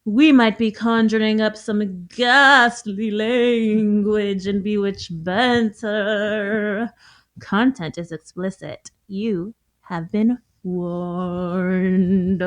we might be conjuring up some ghastly language and bewitch banter. Content is explicit. You have been warned.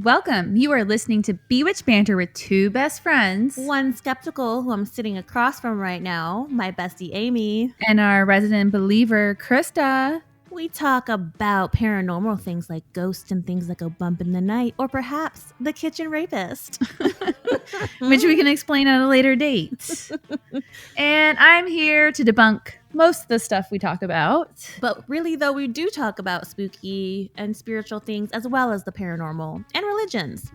Welcome. You are listening to Bewitched Banter with two best friends. One skeptical who I'm sitting across from right now, my bestie Amy. And our resident believer, Krista. We talk about paranormal things like ghosts and things that go bump in the night, or perhaps the kitchen rapist. Which we can explain at a later date. And I'm here to debunk most of the stuff we talk about. But really, though, we do talk about spooky and spiritual things as well as the paranormal and religions.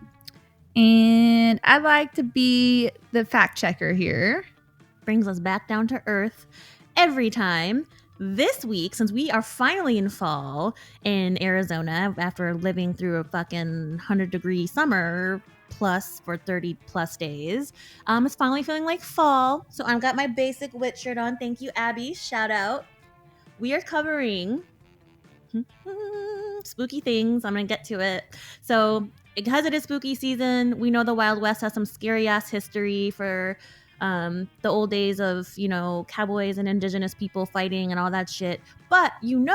And I like to be the fact checker here. Brings us back down to earth every time. This week, since we are finally in fall in Arizona after living through a fucking 100-degree summer plus for 30 plus days, it's finally feeling like fall. So I've got my basic witch shirt on. Thank you, Abby. Shout out. We are covering spooky things. I'm gonna get to it. So because it is spooky season, we know the Wild West has some scary ass history for the old days of, cowboys and indigenous people fighting and all that shit. But I'm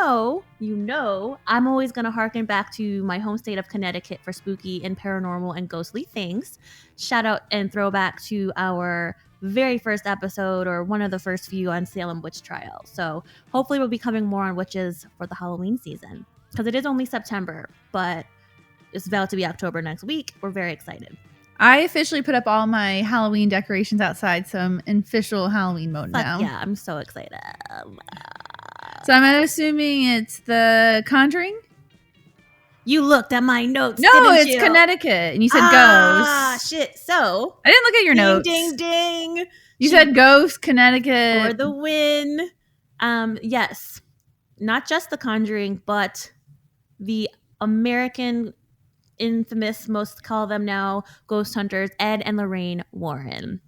always going to harken back to my home state of Connecticut for spooky and paranormal and ghostly things. Shout out and throwback to our very first episode, or one of the first few, on Salem Witch Trial. So hopefully we'll be covering more on witches for the Halloween season, because it is only September, but it's about to be October next week. We're very excited. I officially put up all my Halloween decorations outside, so I'm in official Halloween mode now. Yeah, I'm so excited. So I'm assuming it's the Conjuring? You looked at my notes. No, it's you? Connecticut, and you said ghosts. Ah, shit. So I didn't look at your notes. Ding, ding. You said ghosts, Connecticut. For the win. Yes. Not just the Conjuring, but the American infamous, most call them now, ghost hunters, Ed and Lorraine Warren.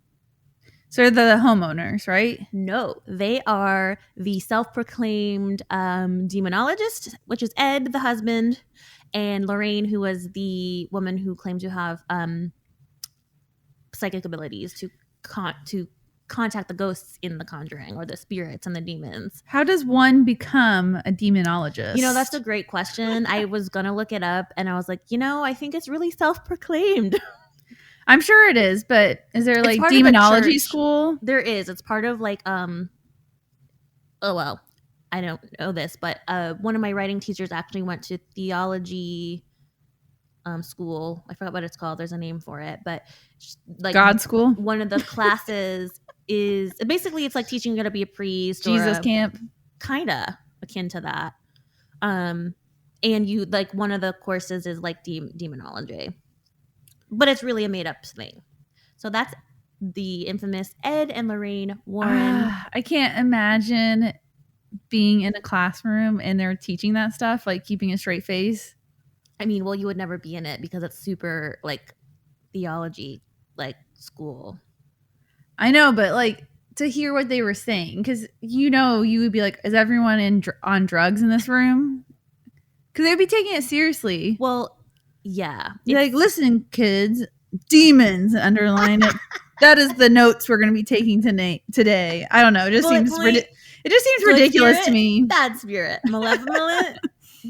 So they're the homeowners, right? No, they are the self-proclaimed demonologist, which is Ed, the husband, and Lorraine, who was the woman who claimed to have psychic abilities to contact the ghosts in The Conjuring, or the spirits and the demons. How does one become a demonologist? That's a great question. I was gonna look it up, and I was like, I think it's really self-proclaimed. I'm sure it is, but is there like demonology school? There is. It's part of like oh well, I don't know this, but one of my writing teachers actually went to theology school. I forgot what it's called. There's a name for it, but like God school. One of the classes is basically, it's like teaching you how to be a priest. Jesus camp. Kinda akin to that. And you, like, one of the courses is like demonology, but it's really a made up thing. So that's the infamous Ed and Lorraine Warren. I can't imagine being in a classroom and they're teaching that stuff, like keeping a straight face. I mean, well, you would never be in it because it's super like theology, like school. I know, but like to hear what they were saying, because you would be like, is everyone on drugs in this room? Because they'd be taking it seriously. Well, yeah. You're like, listen, kids, demons, underline it. That is the notes we're going to be taking today. I don't know. It just seems ridiculous to me. Bad spirit, malevolent,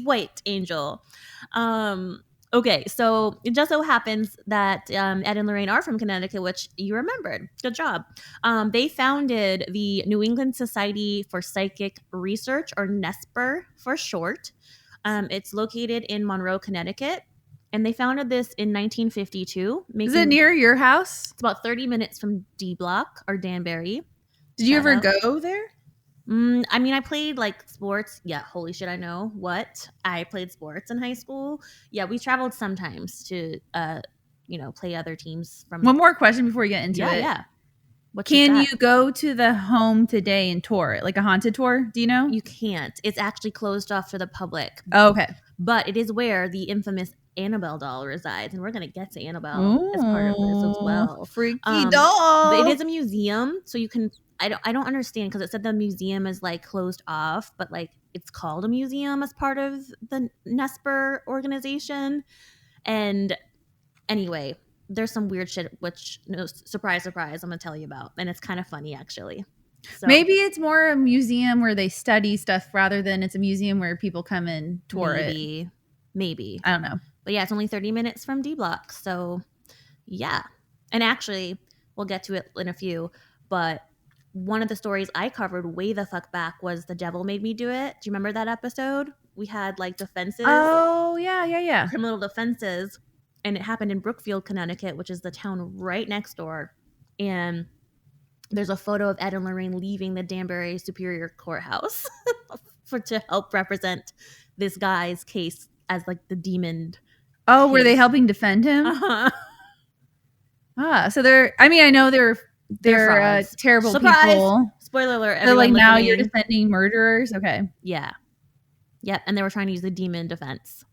white angel. Okay, so it just so happens that Ed and Lorraine are from Connecticut, which you remembered. Good job. They founded the New England Society for Psychic Research, or NESPR for short. It's located in Monroe, Connecticut, and they founded this in 1952. Is it near your house? It's about 30 minutes from D Block or Danbury. Did you ever go there? I mean, I played like sports. Yeah, holy shit, I know what. I played sports in high school. Yeah, we traveled sometimes to, play other teams. One more question before we get into it. Yeah. Can you go to the home today and tour it, like a haunted tour? Do you know? You can't. It's actually closed off to the public. Oh, okay. But it is where the infamous Annabelle doll resides, and we're gonna get to Annabelle as part of this as well. Freaky doll. But it is a museum, so you can. I don't understand because it said the museum is like closed off, but like it's called a museum as part of the Nesper organization. And anyway, there's some weird shit which, surprise, surprise, I'm gonna tell you about, and it's kind of funny actually. So Maybe it's more a museum where they study stuff rather than it's a museum where people come and tour it. Maybe. I don't know. But yeah, it's only 30 minutes from D Block. So yeah. And actually, we'll get to it in a few. But one of the stories I covered way the fuck back was The Devil Made Me Do It. Do you remember that episode? We had like defenses. Oh, yeah. Criminal defenses. And it happened in Brookfield, Connecticut, which is the town right next door. And there's a photo of Ed and Lorraine leaving the Danbury Superior Courthouse to help represent this guy's case as like the demon. Oh, were they helping defend him? Uh-huh. So they're. I mean, I know they're terrible Surprise! people. Spoiler alert! They're like, now you're defending murderers. Okay. Yeah. Yep. And they were trying to use the demon defense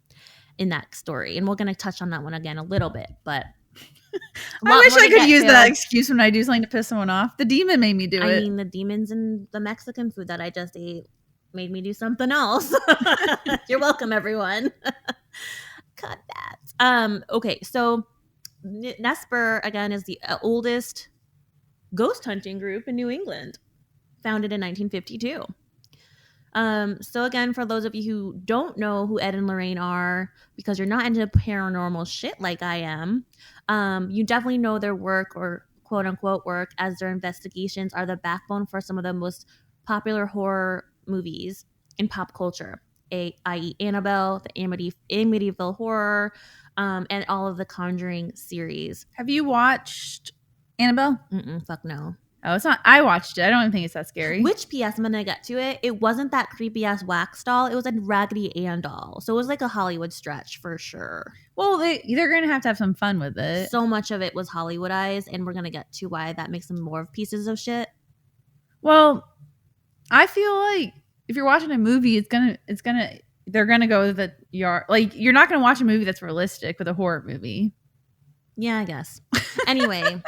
in that story, and we're gonna touch on that one again a little bit, but. I wish I could use that excuse when I do something to piss someone off. The demon made me do it. I mean, the demons in the Mexican food that I just ate made me do something else. You're welcome, everyone. Cut that. Okay, so Nesper, again, is the oldest ghost hunting group in New England, founded in 1952. So again, for those of you who don't know who Ed and Lorraine are, because you're not into paranormal shit like I am, you definitely know their work, or quote unquote work, as their investigations are the backbone for some of the most popular horror movies in pop culture, i.e. Annabelle, the Amityville Horror, and all of the Conjuring series. Have you watched Annabelle? Fuck no. Oh, it's not. I watched it. I don't even think it's that scary. Which, P.S., I'm going to get to it. It wasn't that creepy-ass wax doll. It was a Raggedy Ann doll. So it was like a Hollywood stretch for sure. Well, they're going to have some fun with it. So much of it was Hollywoodized, and we're going to get to why that makes them more of pieces of shit. Well, I feel like if you're watching a movie, they're going to go with the yard. Like, you're not going to watch a movie that's realistic with a horror movie. Yeah, I guess. Anyway.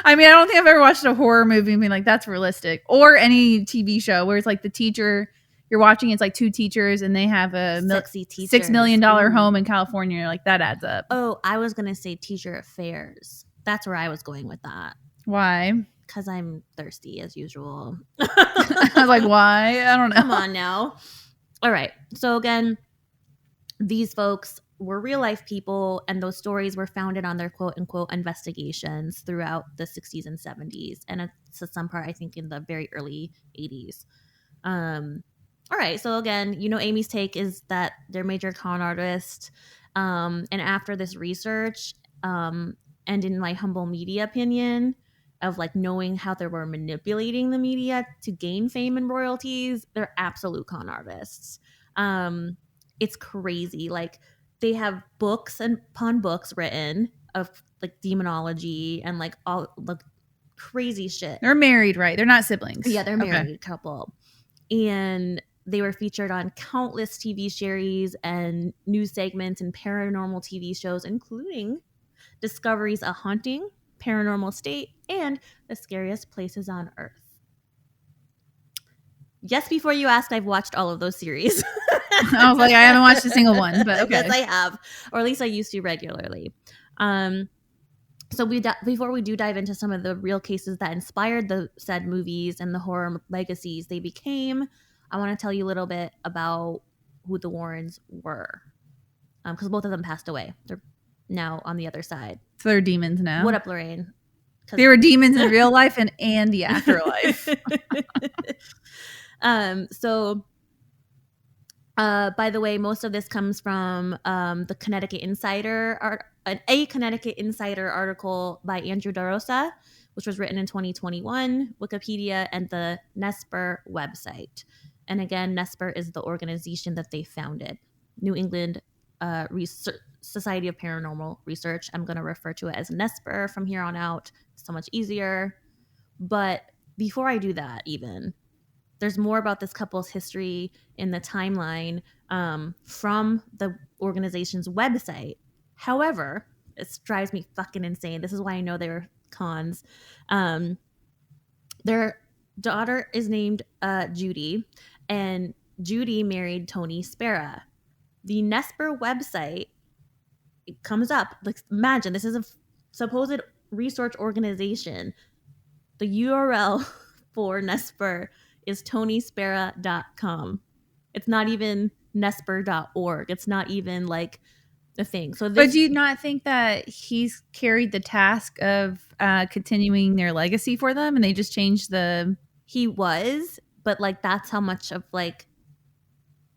I mean, I don't think I've ever watched a horror movie and been like, that's realistic. Or any TV show where it's like the teacher, you're watching, it's like two teachers and they have a $6 million home in California. You're like, that adds up. Oh, I was going to say Teacher Affairs. That's where I was going with that. Why? Because I'm thirsty as usual. I was like, why? I don't know. Come on now. All right. So again, these folks were real life people, and those stories were founded on their quote unquote investigations throughout the 60s and 70s, and to some part I think in the very early 80s. All right, so again, Amy's take is that they're major con artists, and after this research, and in my humble media opinion of like knowing how they were manipulating the media to gain fame and royalties, they're absolute con artists. It's crazy. Like, they have books and upon books written of like demonology and like all the crazy shit. They're married, right? They're not siblings. Yeah, they're married couple. And they were featured on countless TV series and news segments and paranormal TV shows, including Discovery's A Haunting, Paranormal State, and The Scariest Places on Earth. Yes, before you asked, I've watched all of those series. I was like, I haven't watched a single one, but okay. Yes, I have, or at least I used to regularly. So before we do dive into some of the real cases that inspired the said movies and the horror legacies they became, I want to tell you a little bit about who the Warrens were, because both of them passed away. They're now on the other side. So they're demons now. What up, Lorraine? They were demons in real life and the afterlife. By the way, most of this comes from the Connecticut Insider, a Connecticut Insider article by Andrew DeRosa, which was written in 2021, Wikipedia, and the Nesper website. And again, Nesper is the organization that they founded, New England Society of Paranormal Research. I'm going to refer to it as Nesper from here on out. It's so much easier. But before I do that, even, there's more about this couple's history in the timeline from the organization's website. However, it drives me fucking insane. This is why I know they were cons. Their daughter is named Judy, and Judy married Tony Spera. The Nesper website, it comes up. Like, imagine this is a supposed research organization. The URL for Nesper is tonyspera.com. It's not even nesper.org. It's not even like a thing. So but do you not think that he's carried the task of continuing their legacy for them, and they just changed the? He was, but like that's how much of like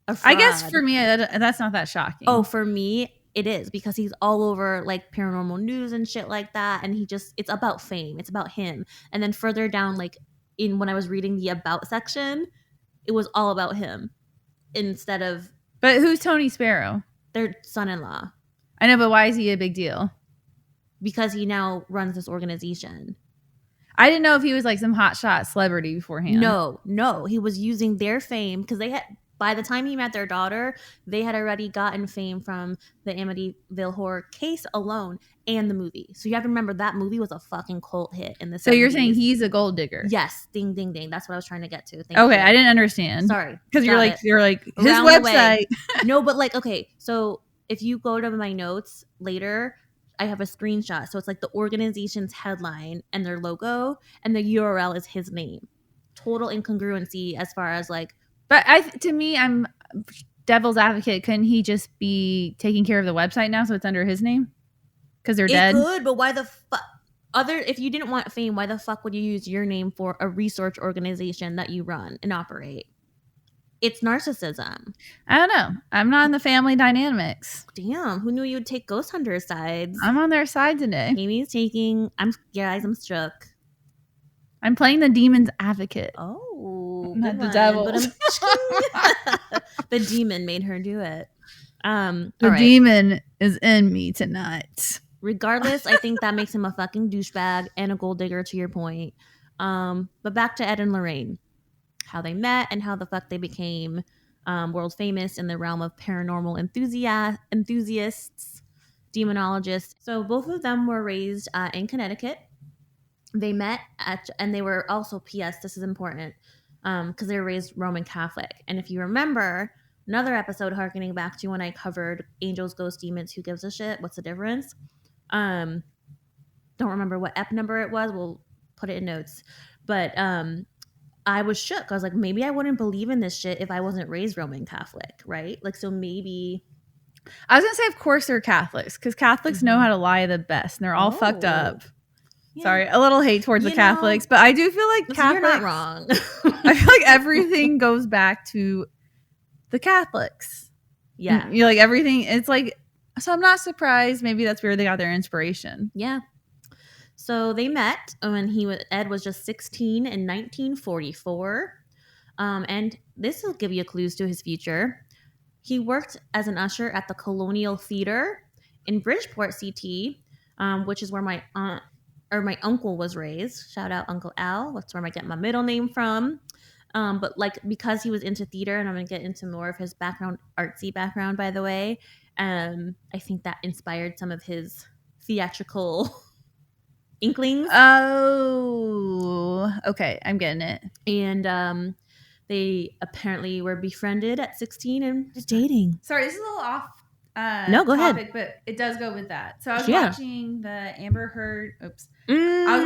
a fraud. I guess for me that's not that shocking. Oh, for me it is, because he's all over like paranormal news and shit like that, and it's about fame. It's about him. And then further down, like when I was reading the about section, it was all about him instead of. But who's Tony Sparrow? Their son-in-law. I know, but why is he a big deal? Because he now runs this organization. I didn't know if he was like some hotshot celebrity beforehand. No. He was using their fame because they had, by the time he met their daughter, they had already gotten fame from the Amityville Horror case alone and the movie. So you have to remember that movie was a fucking cult hit in the 70s. So you're saying he's a gold digger? Yes. Ding, ding, ding. That's what I was trying to get to. Thank you. I didn't understand. Sorry. Because you're like his Around website. No, but like, okay. So if you go to my notes later, I have a screenshot. So it's like the organization's headline and their logo, and the URL is his name. Total incongruency as far as like. But to me, I'm devil's advocate. Couldn't he just be taking care of the website now, so it's under his name? Because they're dead. It could, but why the fuck? If you didn't want fame, why the fuck would you use your name for a research organization that you run and operate? It's narcissism. I don't know. I'm not in the family dynamics. Damn, who knew you would take ghost hunter sides? I'm on their side today. Amy's taking. I'm shook. I'm playing the demon's advocate. Oh, not the devil. The demon made her do it. The demon is in me tonight. Regardless, I think that makes him a fucking douchebag and a gold digger, to your point. But back to Ed and Lorraine. How they met and how the fuck they became world famous in the realm of paranormal enthusiasts, demonologists. So both of them were raised in Connecticut. They met and they were also, P.S., this is important, because they were raised Roman Catholic. And if you remember, another episode harkening back to when I covered angels, ghosts, demons, who gives a shit, what's the difference? Don't remember what ep number it was. We'll put it in notes. But I was shook. I was like, maybe I wouldn't believe in this shit if I wasn't raised Roman Catholic, right? Like, so maybe. I was going to say, of course they're Catholics, because Catholics know how to lie the best, and they're all fucked up. Yeah. Sorry, a little hate towards the Catholics, but I do feel like Catholics. You're not wrong. I feel like everything goes back to the Catholics. Yeah. You're like everything. It's like, so I'm not surprised. Maybe that's where they got their inspiration. Yeah. So they met when Ed was just 16 in 1944. And this will give you clues to his future. He worked as an usher at the Colonial Theater in Bridgeport, CT, which is where my uncle was raised. Shout out Uncle Al. That's where I get my middle name from. But like, because he was into theater, and I'm going to get into more of his background, artsy background, by the way. I think that inspired some of his theatrical inklings. Oh, okay. I'm getting it. And they apparently were befriended at 16 and dating. Sorry, this is a little off no, go topic, ahead. but it does go with that. So I was watching the Amber Heard. I was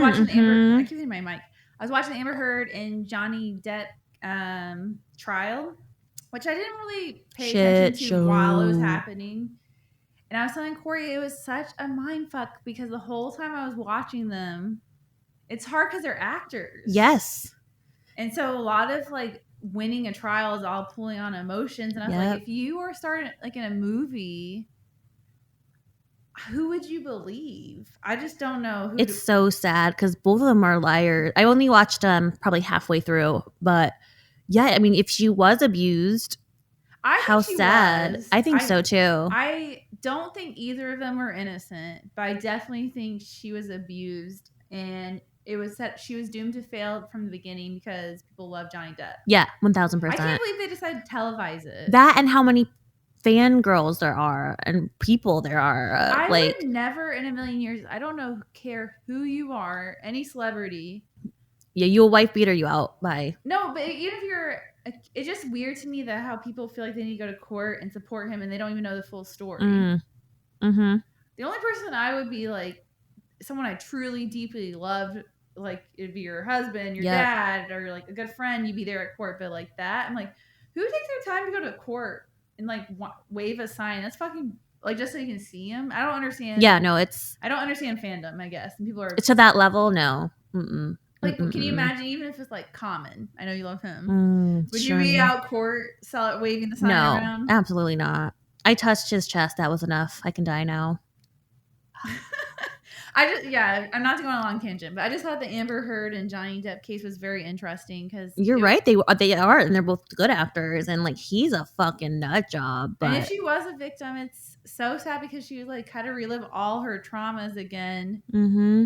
watching the Amber. I keep hitting my mic. I was watching the Amber Heard and Johnny Depp trial, which I didn't really pay attention to while it was happening. And I was telling Corey, it was such a mind fuck, because the whole time I was watching them, it's hard because they're actors. Yes. And so a lot of like winning a trial is all pulling on emotions. And I was like, if you were starting like in a movie, who would you believe? I just don't know. It's so sad because both of them are liars. I only watched probably halfway through, but yeah, I mean, if she was abused, how sad. I think so too. I don't think either of them were innocent, but I definitely think she was abused, and it was that she was doomed to fail from the beginning because people love Johnny Depp. Yeah, 1000%. I can't believe they decided to televise it. That, and how many fangirls there are and people there are. I like would never in a million years. I don't know care who you are, any celebrity. Yeah, you a wife beater, you out. Bye. No, but even if you're, it's just weird to me that how people feel like they need to go to court and support him and they don't even know the full story. Mm-hmm. The only person I would be like, someone I truly deeply loved, like it'd be your husband, your dad, or like a good friend. You'd be there at court, but like that, I'm like, who takes their time to go to court and like wave a sign? That's fucking like just so you can see him. I don't understand. Yeah, no, I don't understand fandom. I guess and people are to that level. No. Mm-mm. Like, can you imagine, even if it's like Common? I know you love him. Would you be out court, waving the sign around? No, absolutely not. I touched his chest. That was enough. I can die now. I'm not to go on a long tangent, but I just thought the Amber Heard and Johnny Depp case was very interesting because you're right. They are, and they're both good actors, and like he's a fucking nut job. But and if she was a victim, it's so sad because she like had to relive all her traumas again. Mm-hmm.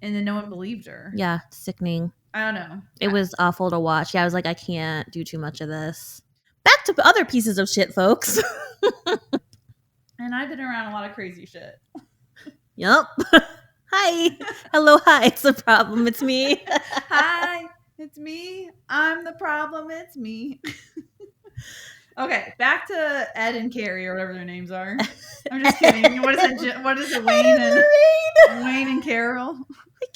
And then no one believed her. Yeah, sickening. I don't know. It was awful to watch. Yeah, I was like, I can't do too much of this. Back to other pieces of shit, folks. And I've been around a lot of crazy shit. Yep. Hi. Hello, hi. It's the problem. It's me. Hi. It's me. I'm the problem. It's me. Okay, back to Ed and Carrie or whatever their names are. I'm just kidding. What is it? What is it? Wayne and Carol. I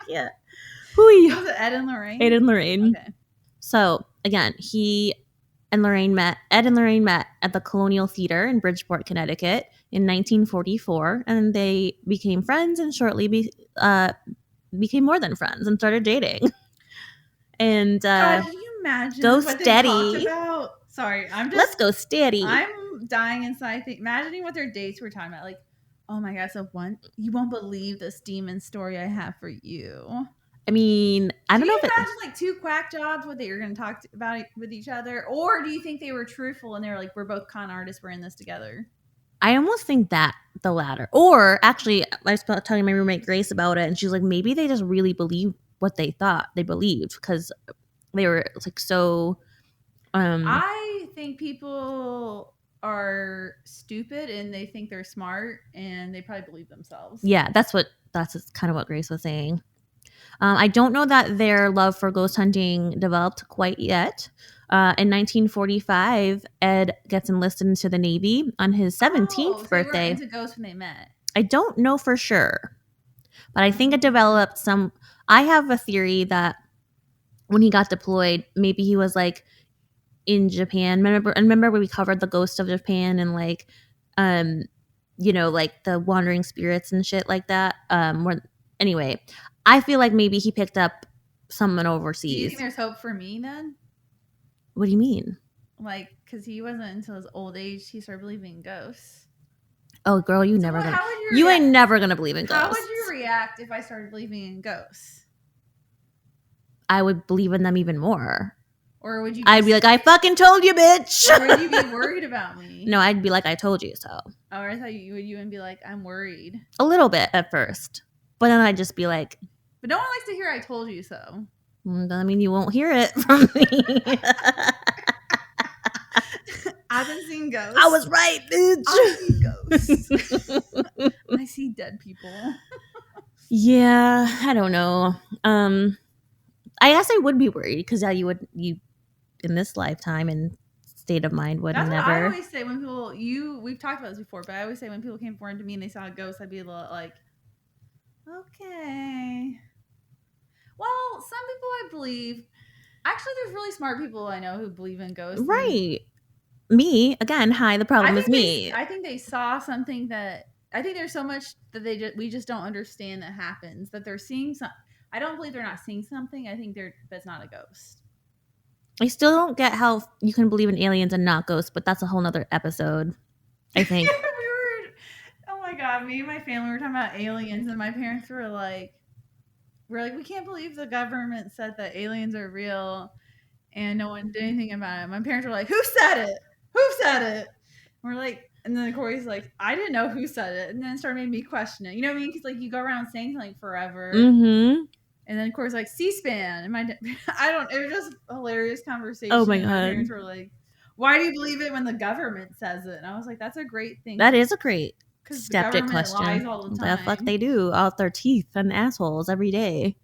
can't. Who was it? Ed and Lorraine. Ed and Lorraine. Okay. So again, Ed and Lorraine met at the Colonial Theater in Bridgeport, Connecticut in 1944, and they became friends and shortly became more than friends and started dating. And God, can you imagine go what steady. They talked about? Sorry, let's go steady. I'm dying inside. Imagining what their dates were talking about. Like, oh my God, so you won't believe this demon story I have for you. I mean, I don't know if you imagine like two quack jobs, what they were going to talk about with each other, or do you think they were truthful and they were like, we're both con artists, we're in this together? I almost think that the latter. Or actually, I was telling my roommate Grace about it, and she's like, maybe they just really believed what they thought they believed because they were like so. I think people are stupid and they think they're smart and they probably believe themselves. Yeah, that's kind of what Grace was saying. I don't know that their love for ghost hunting developed quite yet. In 1945, Ed gets enlisted into the Navy on his 17th birthday. They were into ghosts when they met. I don't know for sure, but I think it developed some. I have a theory that when he got deployed, maybe he was like in Japan. Remember when we covered the ghost of Japan and like, like the wandering spirits and shit like that. Anyway, I feel like maybe he picked up someone overseas. Do you think there's hope for me then? What do you mean? Like, because he wasn't until his old age he started believing in ghosts. Oh, girl, you ain't never gonna believe in ghosts. How would you react if I started believing in ghosts? I would believe in them even more. Or would you? I'd be like, I fucking told you, bitch. Or would you be worried about me? No, I'd be like, I told you so. Oh, I thought you would be like, I'm worried. A little bit at first, but then I'd just be like. But no one likes to hear I told you so. I mean, you won't hear it from me. I've been seeing ghosts. I was right, bitch. I see ghosts. I see dead people. Yeah, I don't know. I guess I would be worried because you in this lifetime and state of mind would That's never. What I always say when people we've talked about this before, but I always say when people came forward to me and they saw a ghost, I'd be a little like, okay. Well, some people I believe. Actually, there's really smart people I know who believe in ghosts. Right. Me again. Hi. The problem is me. I think they saw something that. I think there's so much that we just don't understand that happens. That they're seeing some. I don't believe they're not seeing something. I think that's not a ghost. I still don't get how you can believe in aliens and not ghosts, but that's a whole nother episode. I think. Oh my God, me and my family were talking about aliens, and my parents were like, we can't believe the government said that aliens are real, and no one did anything about it. My parents were like, who said it? Who said it? And we're like, and then Corey's like, I didn't know who said it, and then it started making me question it. You know what I mean? Because like you go around saying something forever, mm-hmm. And then Corey's like C-SPAN, and it was just a hilarious conversation. Oh my God! My parents were like, Why do you believe it when the government says it? And I was like, that's a great thing. That is a great because the skeptic government question. lies all the time. The fuck they do out their teeth and assholes every day.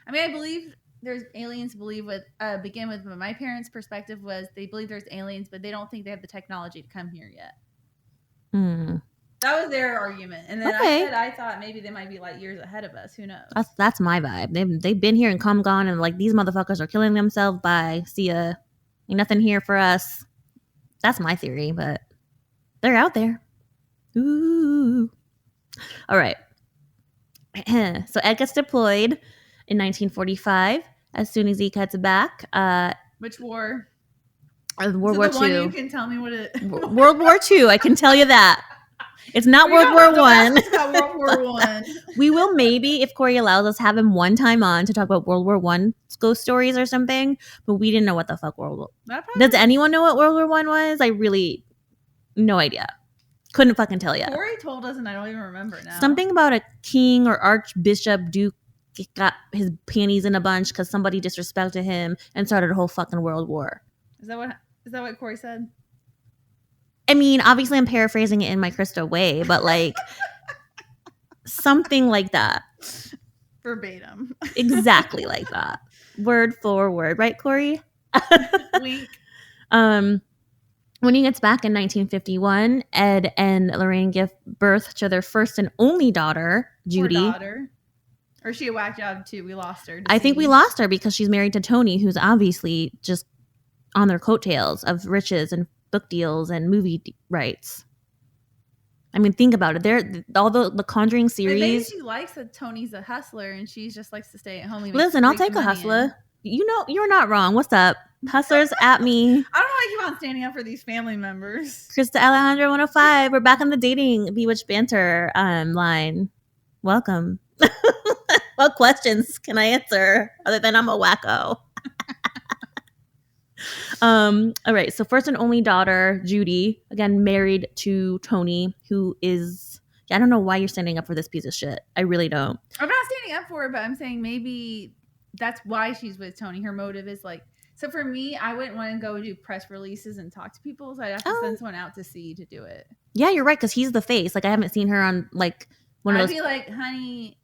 I mean, I believe there's aliens. Begin with my parents' perspective was they believe there's aliens, but they don't think they have the technology to come here yet. That was their argument. And then I thought maybe they might be light years ahead of us. Who knows? That's my vibe. They've been here and come gone, and like these motherfuckers are killing themselves. Bye. See ya. Ain't nothing here for us. That's my theory, but they're out there. Ooh. All right. So Ed gets deployed in 1945. As soon as he cuts back. Which war? World War II. You can tell me what it. World War II. I can tell you that. It's not World War I. It's not World War I. We will maybe, if Corey allows us, have him one time on to talk about World War I ghost stories or something. But we didn't know what the fuck World War. Does anyone know what World War I was? I really, no idea. Couldn't fucking tell you. Corey told us, and I don't even remember now. Something about a king or archbishop duke got his panties in a bunch because somebody disrespected him and started a whole fucking world war. Is that what Corey said? I mean, obviously I'm paraphrasing it in my Krista way, but like something like that. Verbatim. Exactly like that. Word for word. Right, Corey? Wink. When he gets back in 1951, Ed and Lorraine give birth to their first and only daughter, Judy. Poor daughter. Or is she a whack job too? We lost her. I think we lost her because she's married to Tony, who's obviously just on their coattails of riches and book deals and movie rights. I mean, think about it. They're all the Conjuring series. Maybe she likes that Tony's a hustler and she just likes to stay at home. Listen, I'll take a hustler. You know, you're not wrong. What's up? Hustlers at me. I don't know why I keep on standing up for these family members. Krista Alejandra 105. We're back on the dating Bewitched banter line. Welcome. What questions can I answer other than I'm a wacko? All right. So first and only daughter, Judy, again, married to Tony, who is, I don't know why you're standing up for this piece of shit. I really don't. I'm not standing up for it, but I'm saying maybe that's why she's with Tony. Her motive is like, so for me, I wouldn't want to go do press releases and talk to people. So I'd have to send someone out to see to do it. Yeah, you're right. Because he's the face. Like I haven't seen her on like one of those. I'd be like, honey.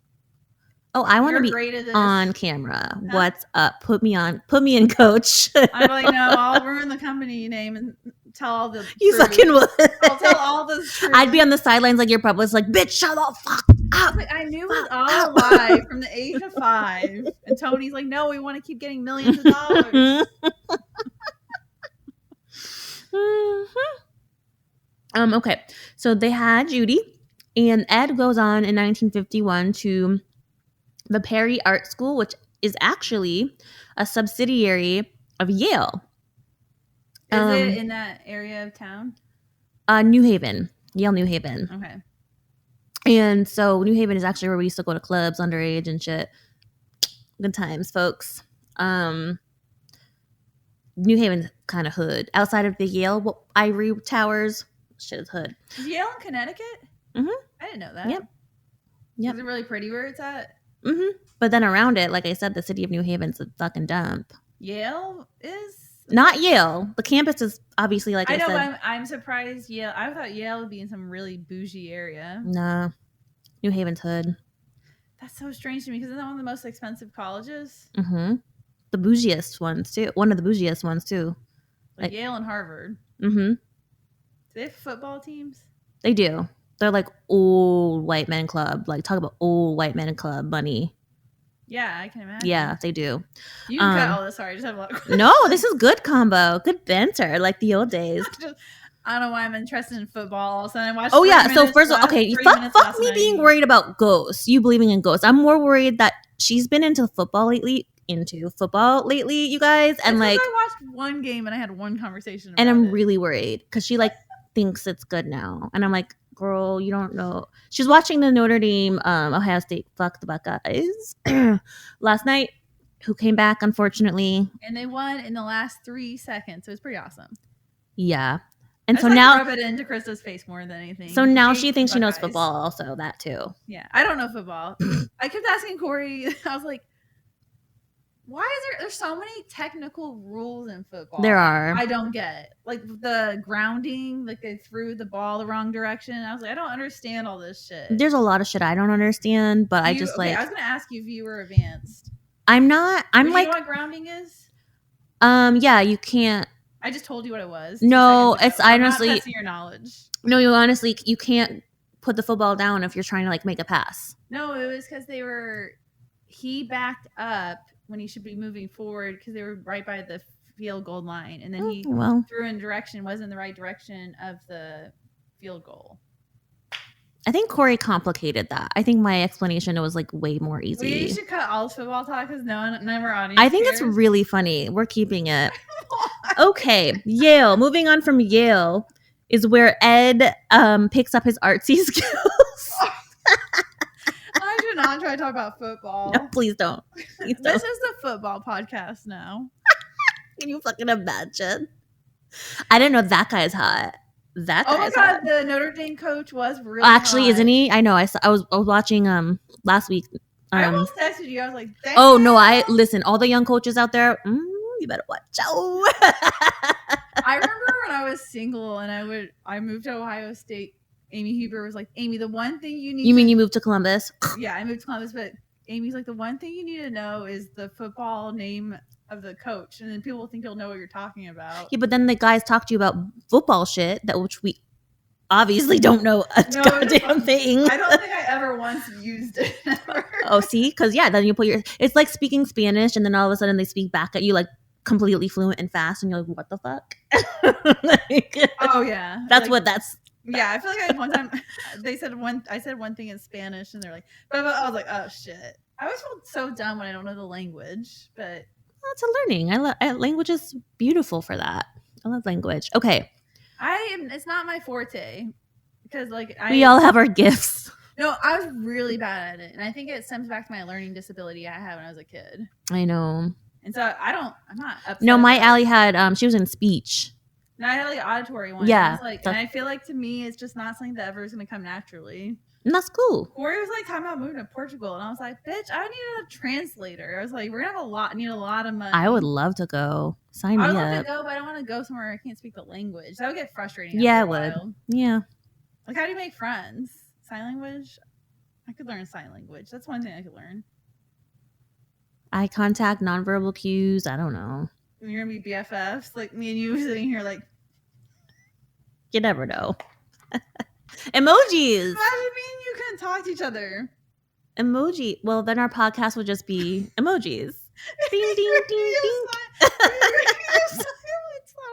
Oh, I want to be on camera. Huh? What's up? Put me in, coach. I'm like, no, I'll ruin the company name and tell all the You truth. Fucking would. I'll tell all the truth. I'd be on the sidelines like your publicist, like, bitch, shut the fuck up. I knew it was all a lie from the age of 5. And Tony's like, no, we want to keep getting millions of dollars. Okay. So they had Judy, and Ed goes on in 1951 to the Perry Art School, which is actually a subsidiary of Yale. Is it in that area of town? New Haven. Yale, New Haven. Okay. And so New Haven is actually where we used to go to clubs, underage and shit. Good times, folks. New Haven's kind of hood. Outside of the Yale ivory towers, shit is hood. Is Yale in Connecticut? Mm-hmm. I didn't know that. Yep. Is it really pretty where it's at? Mm-hmm. But then around it, like I said, the city of New Haven's a fucking dump. Yale is? Not Yale. The campus is obviously, like I said. But I'm surprised Yale. I thought Yale would be in some really bougie area. Nah. New Haven's hood. That's so strange to me because isn't that one of the most expensive colleges? Mm-hmm. The bougiest ones, too. One of the bougiest ones, too. Like Yale and Harvard. Mm-hmm. Do they have football teams? They do. They're like old white men club. Like, talk about old white men club money. Yeah, I can imagine. Yeah, they do. You can cut all this. Sorry, I just have a lot of questions. No, this is good combo. Good banter, like the old days. I don't know why I'm interested in football. All of a sudden I watched. Oh yeah, so first of all, okay, fuck me being worried about ghosts. You believing in ghosts? I'm more worried that she's been into football lately, you guys, and like I watched one game and I had one conversation about and I'm really worried because she like thinks it's good now, and I'm like, girl, you don't know. She's watching the Notre Dame Ohio State fuck the Buckeyes last night, who came back unfortunately, and they won in the last 3 seconds. So it's pretty awesome. Yeah. And so now rub it into Krista's face more than anything. So now she thinks she knows football also, that too. Yeah. I don't know football. I kept asking Corey, I was like, Why is there's so many technical rules in football? There are. I don't get. Like the grounding, like they threw the ball the wrong direction. I was like, I don't understand all this shit. There's a lot of shit I don't understand, but I just like. I was gonna ask you if you were advanced. I'm not. I'm like. You know what grounding is? Yeah, you can't. I just told you what it was. No, it's honestly. I'm not testing your knowledge. No, you can't put the football down if you're trying to like make a pass. No, it was because he backed up when he should be moving forward because they were right by the field goal line, and then he threw in direction wasn't the right direction of the field goal. I think Corey complicated that. I think my explanation was like way more easy. Well, you should cut all football talk because never audience. I think it's really funny. We're keeping it. Okay, Yale. Moving on from Yale is where Ed picks up his artsy skills. I do not try to talk about football. No, please don't. Please don't. This is the football podcast now. Can you fucking imagine? I didn't know that guy's hot. That guy's hot. The Notre Dame coach was really actually hot. Isn't he? I know. I was watching last week. I almost texted you. I was like, dang. Oh no! Listen. All the young coaches out there, you better watch out. I remember when I was single and I moved to Ohio State. Amy Huber was like, Amy, the one thing you need. You mean you moved to Columbus? Yeah, I moved to Columbus, but Amy's like, the one thing you need to know is the football name of the coach, and then people will think you'll know what you're talking about. Yeah, but then the guys talk to you about football shit which we obviously don't know a goddamn thing. I don't think I ever once used it. Oh, see, because then you put it's like speaking Spanish, and then all of a sudden they speak back at you like completely fluent and fast, and you're like, what the fuck? Oh yeah, that's what that's. Yeah, I feel like one time I said one thing in Spanish, and they're like, but I was like, oh shit. I always feel so dumb when I don't know the language, but it's a learning. Language is beautiful for that. I love language. Okay, it's not my forte because we all have our gifts. No, I was really bad at it, and I think it stems back to my learning disability I had when I was a kid. I know, and so I'm not upset. No, my Allie had she was in speech. No, I had like auditory one. Yeah. And I feel like to me, it's just not something that ever is going to come naturally. And that's cool. Corey was like talking about moving to Portugal. And I was like, bitch, I need a translator. I was like, we're going to need a lot of money. I would love to go. Sign me up. I would love to go, but I don't want to go somewhere I can't speak the language. That would get frustrating. Yeah, it would. Yeah. Like, how do you make friends? Sign language? I could learn sign language. That's one thing I could learn. Eye contact, nonverbal cues. I don't know. You're going to be BFFs? Like, me and you sitting here like. You never know. Emojis. How do you mean you couldn't talk to each other? Emoji. Well, then our podcast would just be emojis. Ding, ding, ding, ding.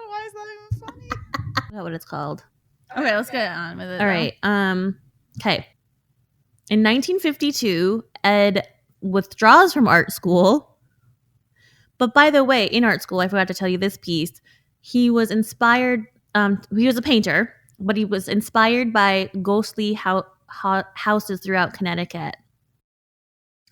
Why is that even funny? Is that what it's called? Okay, let's get on with it. All right. Okay. In 1952, Ed withdraws from art school. But by the way, in art school, I forgot to tell you this piece. He was inspired. He was a painter, but he was inspired by ghostly houses throughout Connecticut.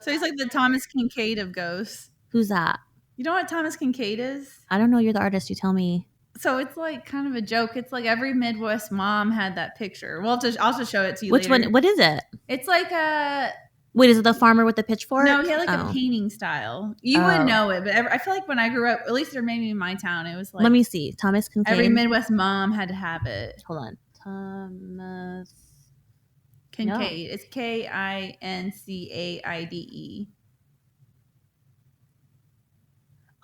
So he's like the Thomas Kincaid of ghosts. Who's that? You know what Thomas Kincaid is? I don't know. You're the artist. You tell me. So it's like kind of a joke. It's like every Midwest mom had that picture. Well, I'll just show it to you Which later. one? What is it? It's like a... Wait, is it the farmer with the pitchfork? No, he had like a painting style. You would know it, but I feel like when I grew up, at least there maybe in my town, it was like... Let me see. Thomas Kincaid. Every Midwest mom had to have it. Hold on. Thomas... Kincaid. No. It's Kincaide.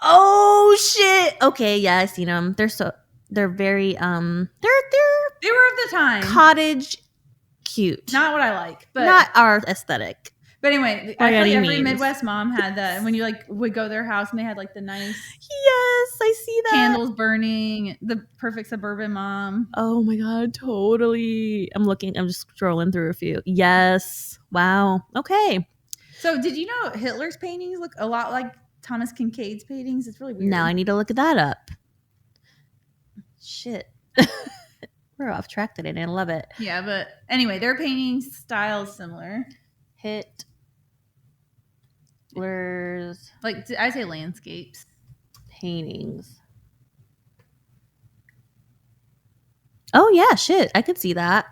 Oh shit! Okay, yeah, I've seen them. They're very they were of the time. Cottage cute. Not what I like, but not our aesthetic. But anyway, I feel like every Midwest mom had that. When you would go to their house and they had like the nice yes, I see that candles burning, the perfect suburban mom. Oh my god, totally. I'm just scrolling through a few. Yes, wow. Okay. So did you know Hitler's paintings look a lot like Thomas Kincaid's paintings? It's really weird. Now I need to look that up. Shit. We're off track today and I love it. Yeah, but anyway, their painting style is similar. Hitler's I say landscapes. Paintings. Oh yeah, shit. I could see that.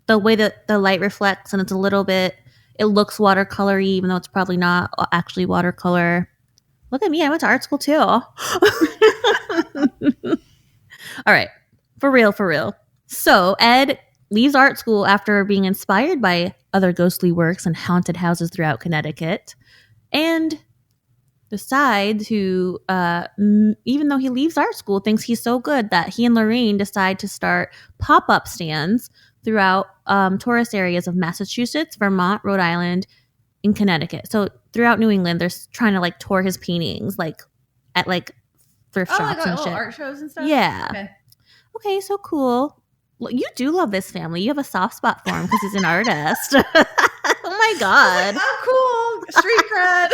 The way that the light reflects and it's a little bit, it looks watercolory even though it's probably not actually watercolor. Look at me. I went to art school too. All right. For real. So Ed leaves art school after being inspired by other ghostly works and haunted houses throughout Connecticut and decides to, even though he leaves art school, thinks he's so good that he and Lorraine decide to start pop-up stands throughout tourist areas of Massachusetts, Vermont, Rhode Island, in Connecticut. So throughout New England, they're trying to like tour his paintings, like at like thrift shops like and shit. art shows and stuff. Yeah. Okay, so cool. Well, you do love this family. You have a soft spot for him because he's an artist. Oh my god! Like, oh, cool, street cred.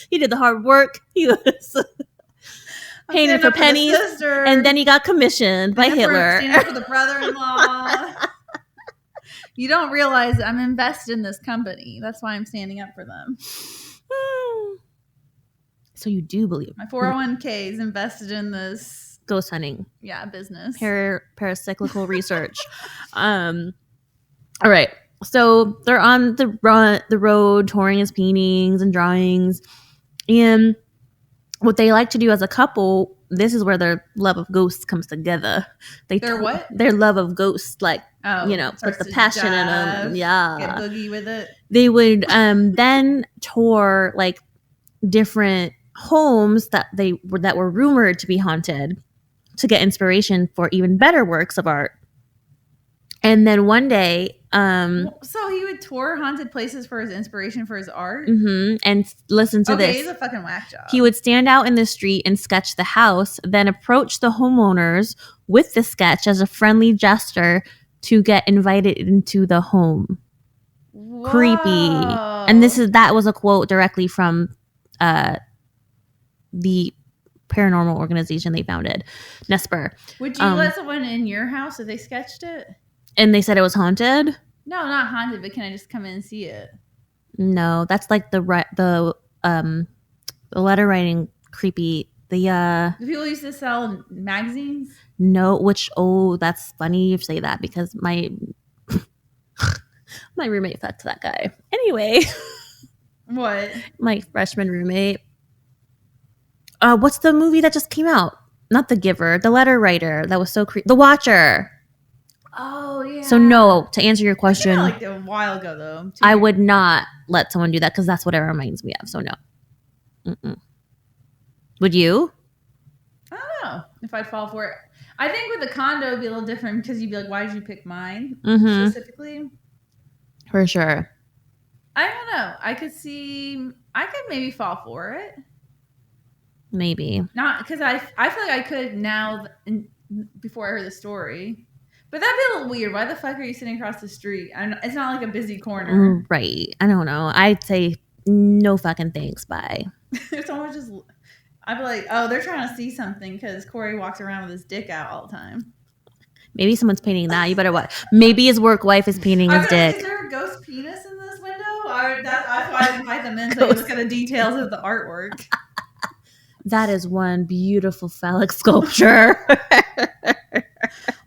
He did the hard work. He was painted for pennies, and then he got commissioned by Hitler. Standing for the brother-in-law. You don't realize I'm invested in this company. That's why I'm standing up for them. So you do believe my 401k is invested in this ghost hunting, business, paracyclical research. All right, so they're on the road touring his paintings and drawings, and what they like to do as a couple. This is where their love of ghosts comes together. Their love of ghosts, like, put the passion in them. Yeah. Get boogie with it. They would then tour like different homes that were rumored to be haunted to get inspiration for even better works of art. And then one day, so he would tour haunted places for his inspiration for his art, and listen to this. He's a fucking whack job. He would stand out in the street and sketch the house, then approach the homeowners with the sketch as a friendly gesture to get invited into the home. Whoa. Creepy. And that was a quote directly from the paranormal organization they founded, Nesper. Would you let someone in your house if they sketched it? And they said it was haunted? No, not haunted, but can I just come in and see it? No, that's like the letter writing creepy. The people used to sell magazines? No, that's funny you say that because my roommate fucked that guy. Anyway. What? My freshman roommate. What's the movie that just came out? Not The Giver, The Letter Writer. That was so creepy. The Watcher. Oh, yeah. So no, to answer your question, like a while ago though. I would not let someone do that because that's what it reminds me of. So no. Mm-mm. Would you? I don't know if I'd fall for it. I think with the condo it'd be a little different because you'd be like, why did you pick mine specifically? For sure. I don't know. I could maybe fall for it. Maybe. Not because I feel like I could now before I heard the story. But that'd be a little weird. Why the fuck are you sitting across the street? It's not like a busy corner. Right. I don't know. I'd say no fucking thanks. Bye. I'd be like, oh, they're trying to see something because Corey walks around with his dick out all the time. Maybe someone's painting that. You better watch. Maybe his work wife is painting his dick. Is there a ghost penis in this window? That's why I invite them in so you look at the details of the artwork. That is one beautiful phallic sculpture.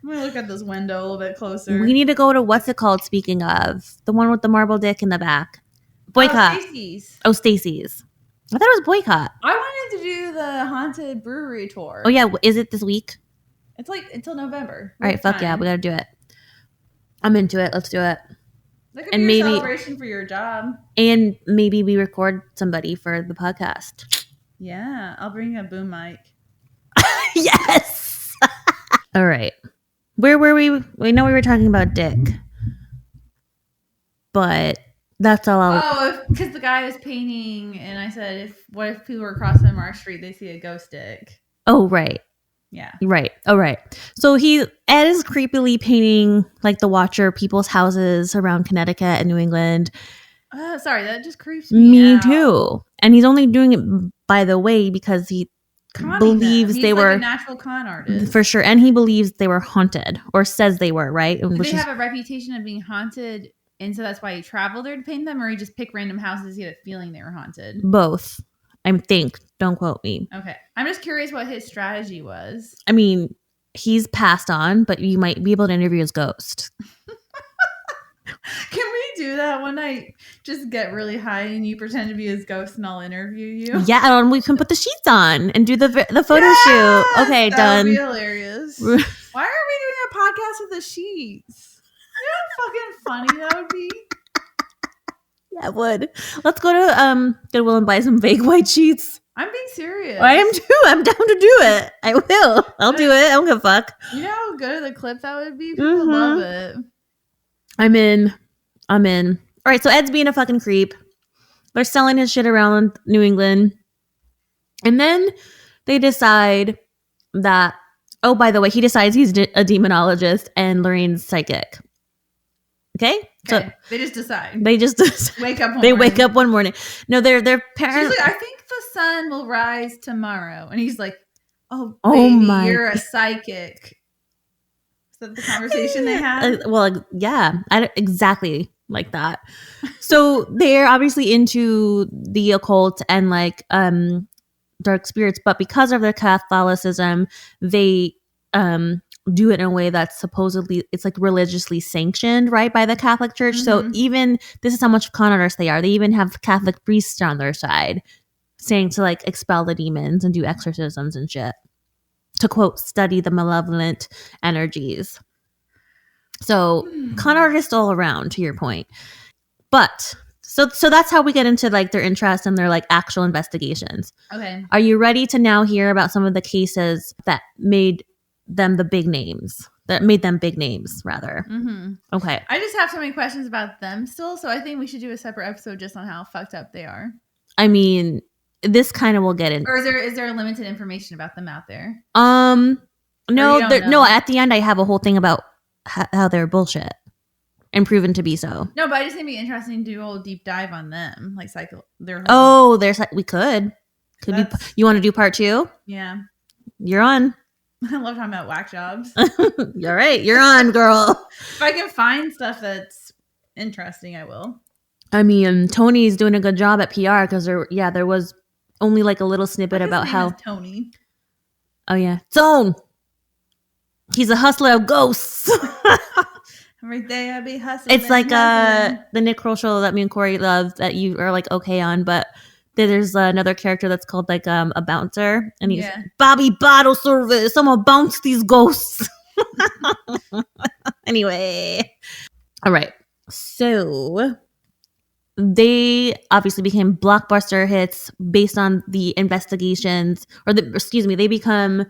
I'm going to look at this window a little bit closer. We need to go to what's it called, speaking of? The one with the marble dick in the back. Boycott. Oh, Stacy's. I thought it was Boycott. I wanted to do the haunted brewery tour. Oh, yeah. Is it this week? It's like until November. All right. Fuck yeah. We got to do it. I'm into it. Let's do it. That could be a celebration for your job. And maybe we record somebody for the podcast. Yeah. I'll bring a boom mic. Yes. All right. Where were we? We know we were talking about dick. But that's all because the guy was painting and I said, what if people were crossing our street, they see a ghost dick? Oh, right. Yeah. Right. Oh, right. So Ed is creepily painting like the Watcher people's houses around Connecticut and New England. Sorry, that just creeps me out. Too. And he's only doing it, by the way, because he believes they were a natural con artist. For sure. And he believes they were haunted or says they were, right? Do they have a reputation of being haunted? And so that's why he traveled there to paint them, or he just picked random houses he had a feeling they were haunted? Both. I think. Don't quote me. Okay. I'm just curious what his strategy was. I mean, he's passed on, but you might be able to interview his ghost. Can we we do that one night? Just get really high and you pretend to be his ghost and I'll interview you. Yeah, and we can put the sheets on and do the photo shoot. Okay, that done. That would be hilarious. Why are we doing a podcast with the sheets? You know how fucking funny that would be? Yeah, it would. Let's go to Goodwill and buy some fake white sheets. I'm being serious. I am too. I'm down to do it. I will. I'll do it. I don't give a fuck. You know how good of the clip that would be? People would love it. I'm in. All right, so Ed's being a fucking creep. They're selling his shit around New England. And then they decide that, oh, by the way, he decides he's a demonologist and Lorraine's psychic. Okay? So they just decide. They just wake up one They morning. wake up one morning. No, their parents. She's like, I think the sun will rise tomorrow. And he's like, oh baby, you're a psychic. Is that the conversation they had? Well, yeah, exactly like that. So they're obviously into the occult and like dark spirits, but because of their Catholicism, they do it in a way that's supposedly it's like religiously sanctioned, right, by the Catholic Church. So even this is how much con artists they are. They even have Catholic priests on their side saying to like expel the demons and do exorcisms and shit. To quote, study the malevolent energies. So con artists all around, to your point. But so that's how we get into like their interest and their like actual investigations. Okay. Are you ready to now hear about some of the cases that made them the big names? That made them big names, rather. Mm-hmm. Okay. I just have so many questions about them still, so I think we should do a separate episode just on how fucked up they are. I mean, this kind of will get in. Or is there limited information about them out there? No. At the end, I have a whole thing about how they're bullshit and proven to be so. No, but I just think it'd be interesting to do a whole deep dive on them, like we could be. You want to do part 2? Yeah, you're on. I love talking about whack jobs. You're right. You're on, girl. If I can find stuff that's interesting, I will. I mean, Tony's doing a good job at PR because there was only like a little snippet about how Tony. Oh yeah, Tone. He's a hustler of ghosts. Every day I be hustling. It's like the Nick Kroll show that me and Corey love that you are like okay on, but there's another character that's called like a bouncer, and he's Bobby Bottle Service. I'm gonna bounce these ghosts. Anyway, all right. So they obviously became blockbuster hits based on the investigations, they become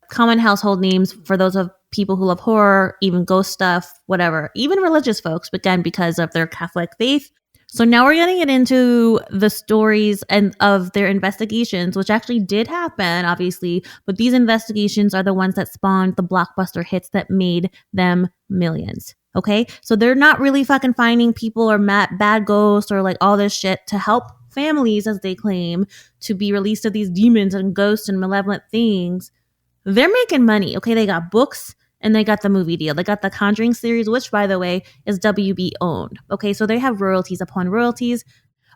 common household names for those of people who love horror, even ghost stuff, whatever, even religious folks, but again, because of their Catholic faith. So now we're getting it into the stories and of their investigations, which actually did happen, obviously, but these investigations are the ones that spawned the blockbuster hits that made them millions. Okay, so they're not really fucking finding people or bad ghosts or like all this shit to help families, as they claim, to be released of these demons and ghosts and malevolent things. They're making money. Okay, they got books and they got the movie deal. They got the Conjuring series, which, by the way, is WB owned. Okay, so they have royalties upon royalties.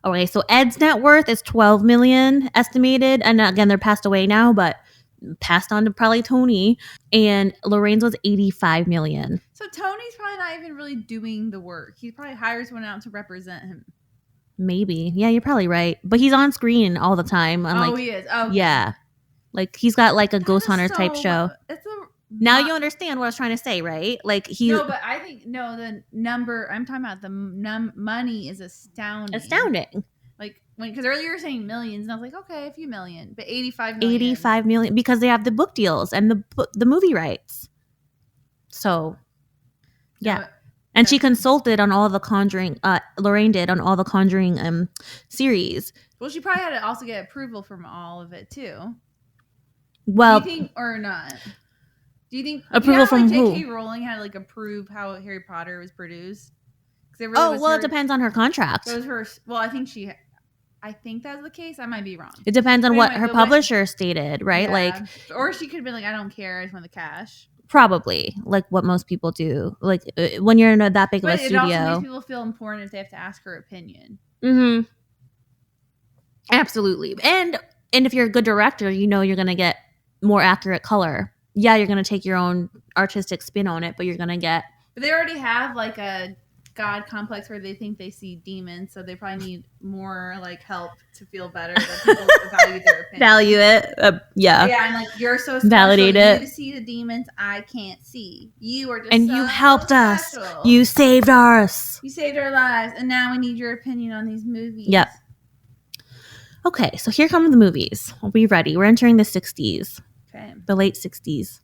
Okay, so Ed's net worth is $12 million estimated, and again, they're passed away now, but passed on to probably Tony, and Lorraine's was $85 million. So Tony's probably not even really doing the work. He probably hires someone out to represent him. Maybe. Yeah, you're probably right. But he's on screen all the time. He is. Oh, okay. Yeah. Like he's got like a ghost hunter type show. Now you understand what I was trying to say, right? Like No, but I think the number I'm talking about, the money is astounding. Like because earlier you were saying millions, and I was like, okay, a few million, but 85 million. 85 million because they have the book deals and the movie rights. So, yeah. And she consulted on all the Conjuring. Lorraine did on all the Conjuring series. Well, she probably had to also get approval from all of it too. Well, do you think or not? Do you think approval from who? J.K. Rowling had to like approve how Harry Potter was produced? It depends on her contract. It was her. Well, I think that's the case. I might be wrong. It depends on what her publisher stated, right? Yeah. Like, or she could have been like, I don't care. I just want the cash. Probably, like what most people do. Like when you're in that big of a studio. It also makes people feel important if they have to ask her opinion. Mm-hmm. Absolutely. And if you're a good director, you're going to get more accurate color. Yeah, you're going to take your own artistic spin on it, but you're going to get... But they already have like a God complex where they think they see demons, so they probably need more like help to feel better that people value their opinion. Value it. Yeah. Yeah, and like you're so special. Validate it. You see the demons I can't see. You are just and so you helped special. us. You saved us. You saved our lives, and now we need your opinion on these movies. Yep. Okay, so here come the movies. Are we ready? We're entering the 60s. Okay. The late 60s.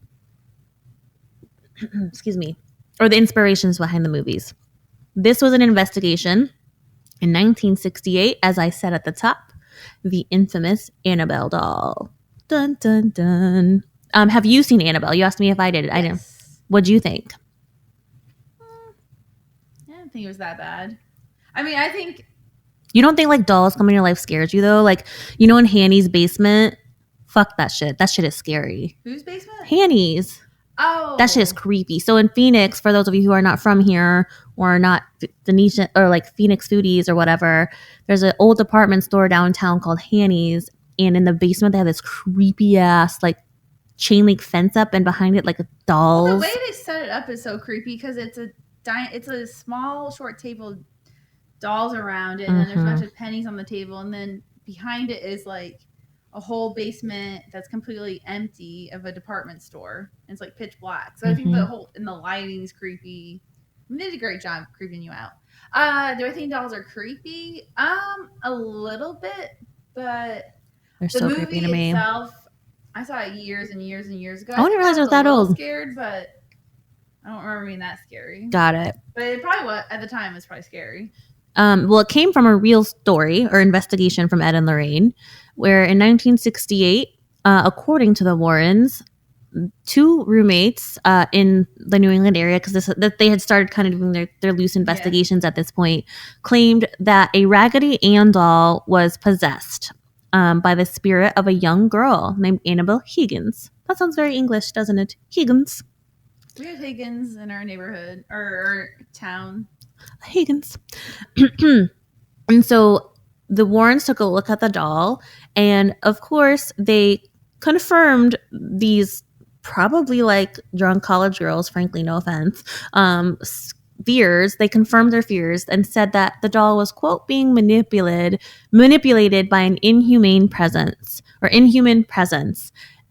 Excuse me. Or the inspirations behind the movies. This was an investigation in 1968, as I said at the top, the infamous Annabelle doll. Dun, dun, dun. Have you seen Annabelle? You asked me if I did. Yes. I didn't. What'd you think? I didn't think it was that bad. I mean, I think... You don't think like dolls coming to your life scares you though? Like, you know, in Hanny's basement? Fuck that shit. That shit is scary. Whose basement? Hanny's. Oh. That shit is creepy. So in Phoenix, for those of you who are not from here or not Venetian or like Phoenix foodies or whatever, there's an old department store downtown called Hanny's. And in the basement, they have this creepy ass like chain link fence up, and behind it like dolls. Well, the way they set it up is so creepy because it's a small short table, dolls around it, and then there's a bunch of pennies on the table, and then behind it is like a whole basement that's completely empty of a department store. And it's like pitch black. So I think the lighting's creepy. I mean, they did a great job creeping you out. Do I think dolls are creepy? A little bit, but they're so creepy to me. Itself, I saw it years and years and years ago. I didn't realize it was that old. Scared, but I don't remember being that scary. Got it. But it probably was at the time. It was probably scary. Well, it came from a real story or investigation from Ed and Lorraine, where in 1968, according to the Warrens, two roommates in the New England area, because they had started kind of doing their loose investigations at this point, claimed that a Raggedy Ann doll was possessed by the spirit of a young girl named Annabelle Higgins. That sounds very English, doesn't it? Higgins. We have Higgins in our neighborhood or town. Higgins. And so the Warrens took a look at the doll, and of course they confirmed these probably like drunk college girls, frankly, no offense, fears. They confirmed their fears and said that the doll was, quote, being manipulated by an inhuman presence.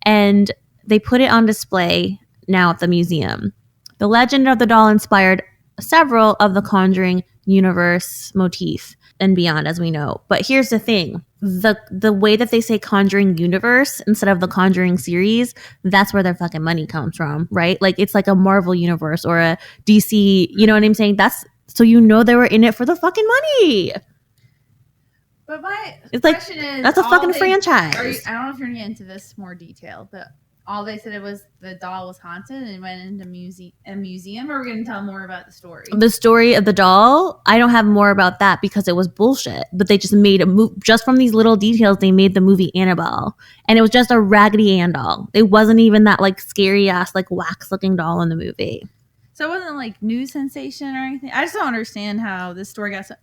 And they put it on display now at the museum. The legend of the doll inspired several of the Conjuring Universe motif and beyond, as we know. But here's the thing. The way that they say Conjuring Universe instead of the Conjuring series, that's where their fucking money comes from, right? Like, it's like a Marvel Universe or a DC, you know what I'm saying? That's so you know they were in it for the fucking money. But my question is, that's a fucking franchise. I don't know if you're going to get into this more detail, but all they said it was the doll was haunted and went into a museum, or we're going to tell more about the story? The story of the doll, I don't have more about that because it was bullshit. But they just made a movie, just from these little details, they made the movie Annabelle. And it was just a Raggedy Ann doll. It wasn't even that like scary ass, like wax looking doll in the movie. So it wasn't like news sensation or anything? I just don't understand how this story got a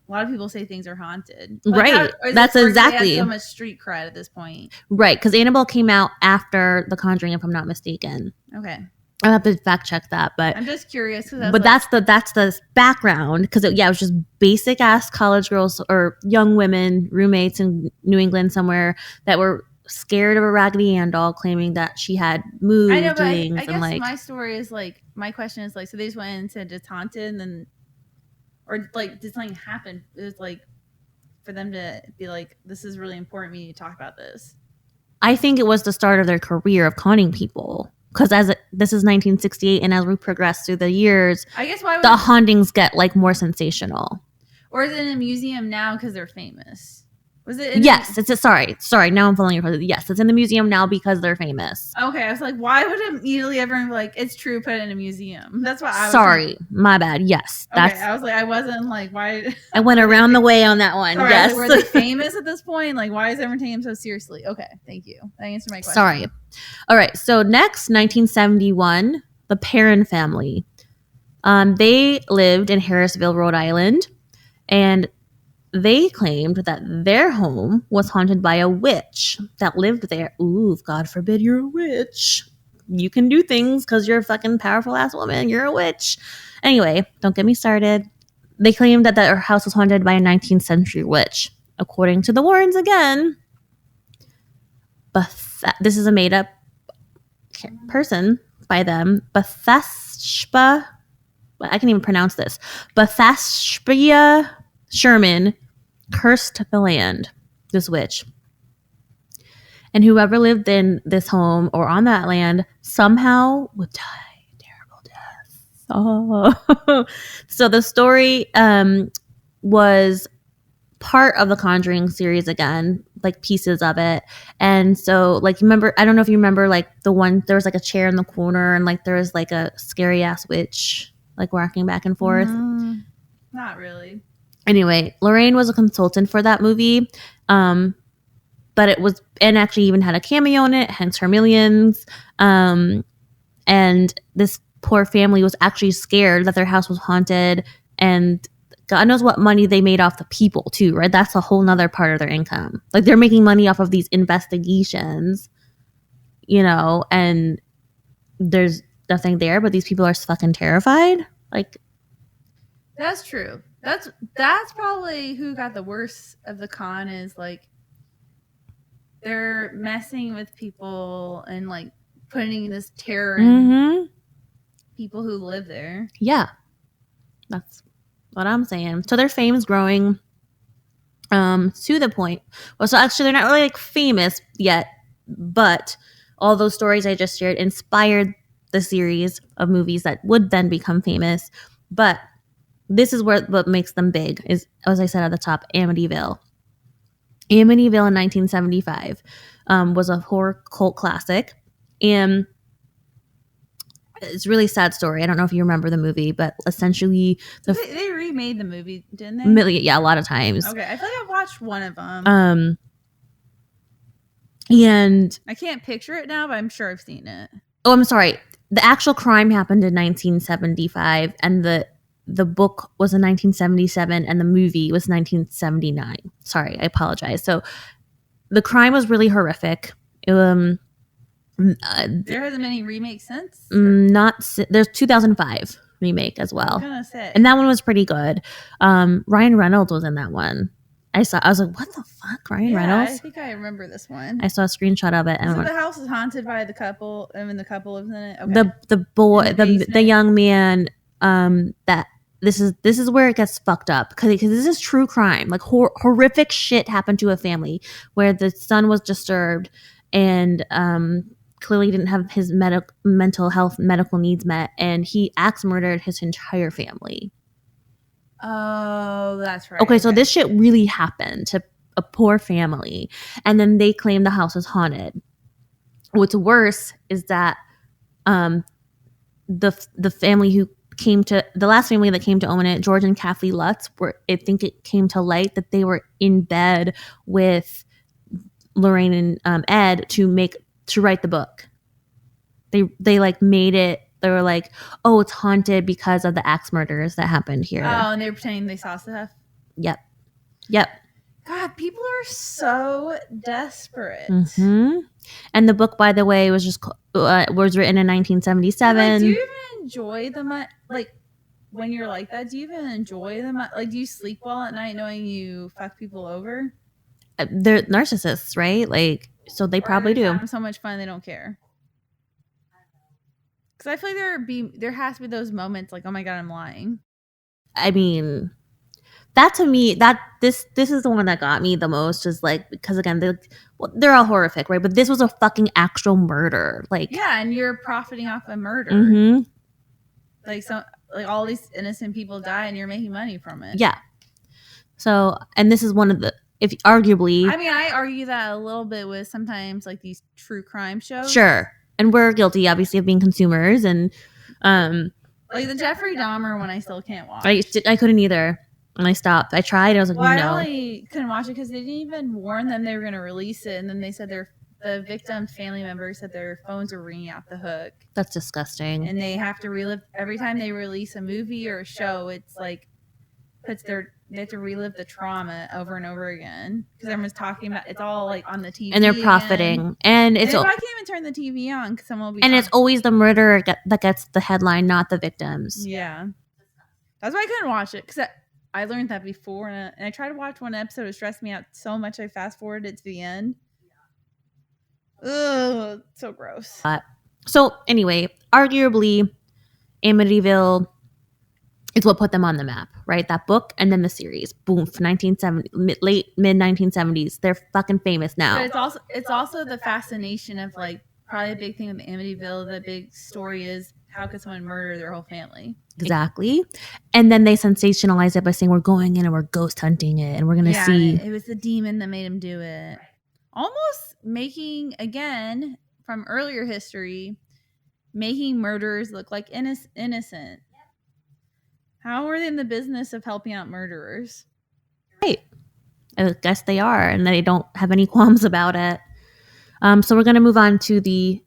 lot of people say things are haunted. Right. That's exactly. They had so much street cred at this point. Right. Because Annabelle came out after The Conjuring, if I'm not mistaken. Okay. I'll have to fact check that. But I'm just curious. But that's the background. Because it was just basic ass college girls or young women, roommates in New England somewhere that were scared of a Raggedy Ann doll, claiming that she had moved things. I guess my story is like, my question is like, so they just went and said it's haunted and then, or like, did something happen? It was like for them to be like, this is really important. We need to talk about this. I think it was the start of their career of conning people. Because this is 1968, and as we progress through the years, I guess the hauntings get like more sensational. Or is it in a museum now because they're famous? Was it? Sorry. Now I'm following your question. Yes, it's in the museum now because they're famous. Okay, I was like, why would immediately everyone be like, it's true, put it in a museum? That's what I was. Sorry, my bad. Yes, okay, I was like, I wasn't like, why? I went around the way on that one. Sorry, yes, were they famous at this point? Like, why is everyone taking them so seriously? Okay, thank you. That answered my question. Sorry. All right. So next, 1971, the Perrin family. They lived in Harrisville, Rhode Island, and they claimed that their home was haunted by a witch that lived there. Ooh, God forbid you're a witch. You can do things because you're a fucking powerful ass woman. You're a witch. Anyway, don't get me started. they claimed that their house was haunted by a 19th century witch. According to the Warrens again, this is a made up person by them, Bathsheba, I can't even pronounce this, Bathsheba Sherman cursed the land, this witch. And whoever lived in this home or on that land somehow would die a terrible death. Oh. So the story was part of the Conjuring series again, like pieces of it. And so like, remember, I don't know if you remember like the one, there was like a chair in the corner and like there was like a scary ass witch like walking back and forth. Not really. Anyway, Lorraine was a consultant for that movie. But it was, and actually even had a cameo in it, hence her millions. And this poor family was actually scared that their house was haunted, and God knows what money they made off the people too, right? That's a whole nother part of their income. Like they're making money off of these investigations, you know, and there's nothing there, but these people are fucking terrified. Like, that's true. That's probably who got the worst of the con, is like they're messing with people and like putting this terror in people who live there. Yeah, that's what I'm saying. So their fame is growing to the point. Well, so actually they're not really like famous yet, but all those stories I just shared inspired the series of movies that would then become famous. But this is what makes them big is, as I said at the top, Amityville. Amityville in 1975 was a horror cult classic. And it's a really sad story. I don't know if you remember the movie, but essentially they remade the movie, didn't they? Yeah, a lot of times. Okay, I feel like I've watched one of them. And I can't picture it now, but I'm sure I've seen it. Oh, I'm sorry. The actual crime happened in 1975, and the book was in 1977, and the movie was 1979. Sorry, I apologize. So the crime was really horrific. There hasn't been any remakes since? There's 2005 remake as well. I was gonna say. And that one was pretty good. Ryan Reynolds was in that one. I was like, what the fuck, Ryan Reynolds? I think I remember this one. I saw a screenshot of it. And so the house is haunted by the couple, and the couple lives in it. Okay. The boy, the young man. That this is where it gets fucked up, because this is true crime. Like horrific shit happened to a family where the son was disturbed and clearly didn't have his mental health medical needs met, and he axe murdered his entire family. Oh, that's right. Okay, so this shit really happened to a poor family, and then they claim the house is haunted. What's worse is that the family who came to the last family that came to own it, George and Kathleen Lutz, I think it came to light that they were in bed with Lorraine and Ed to write the book. They like made it. They were like, oh, it's haunted because of the axe murders that happened here. Oh, and they were pretending they saw stuff? Yep. God, people are so desperate. Mm-hmm. And the book, by the way, was written in 1977. Like, do you even enjoy like when you're like that? Do you even enjoy them? Like, do you sleep well at night knowing you fuck people over? They're narcissists, right? Like, so they probably do. Having so much fun, they don't care. Because I feel like there has to be those moments like, oh my God, I'm lying. I mean, that to me, this is the one that got me the most, is like, because again, they're all horrific, right? But this was a fucking actual murder. Like, yeah, and you're profiting off a murder. Mm-hmm. Like all these innocent people die and you're making money from it. Yeah. So, and this is one of the, if arguably, I mean, I argue that a little bit with sometimes like these true crime shows. Sure. And we're guilty, obviously, of being consumers. And like the Jeffrey Dahmer one, I still can't watch. I couldn't either. And I stopped. I tried. I was like, no. I only couldn't watch it because they didn't even warn them they were going to release it. And then they said the victim's family members said their phones are ringing off the hook. That's disgusting. And they have to relive every time they release a movie or a show. It's like they have to relive the trauma over and over again because everyone's talking about it's all like on the TV and they're profiting. And it's I can't even turn the TV on because someone will be. And it's always the murderer that gets the headline, not the victims. Yeah, that's why I couldn't watch it because I learned that before, and I tried to watch one episode. It stressed me out so much. I fast forwarded it to the end. Ugh, so gross. So anyway, arguably, Amityville is what put them on the map, right? That book and then the series. Boom, 1970, late mid 1970s. They're fucking famous now. But it's also the fascination of like probably a big thing with Amityville. The big story is how could someone murder their whole family? Exactly. And then they sensationalize it by saying we're going in and we're ghost hunting it and we're going to see. It was the demon that made him do it. Almost making, again, from earlier history, making murderers look like innocent. How are they in the business of helping out murderers? Right. I guess they are, and they don't have any qualms about it. So we're going to move on to the,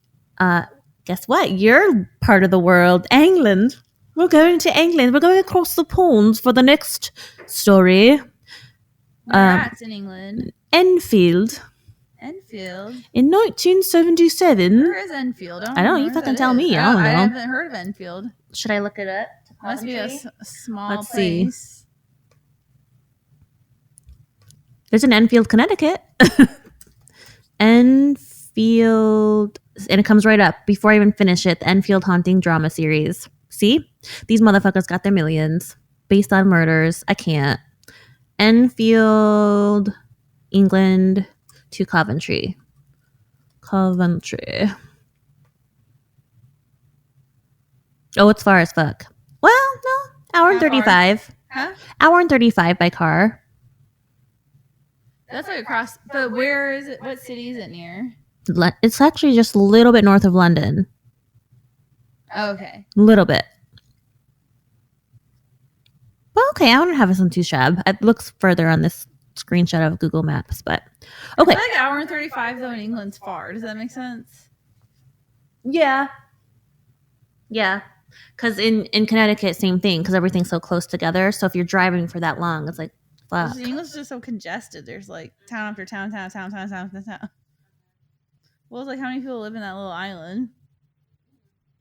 guess what? Your part of the world, England. We're going to England. We're going across the pond for the next story. Where's in England? Enfield. In 1977. Where is Enfield? I don't know. You fucking tell me. I don't know. I haven't heard of Enfield. Should I look it up? Must be a small place. See. There's an Enfield, Connecticut. Enfield. And it comes right up. Before I even finish it, the Enfield Haunting drama series. See? These motherfuckers got their millions based on murders. I can't. Enfield, England to Coventry. Coventry. Oh, it's far as fuck. Well, no. Hour and 35. Huh? Hour and 35 by car. That's like across. But where is it? What city is it near? It's actually just a little bit north of London. Oh, okay. A little bit. Well, okay. I don't have it on too shabby. It looks further on this screenshot of Google Maps, but okay. I feel like hour and 35 though in England's far. Does that make sense? Yeah. Yeah. Because in Connecticut, same thing, because everything's so close together. So if you're driving for that long, it's like, fuck. England's just so congested. There's like town after town. Well, it's like how many people live in that little island?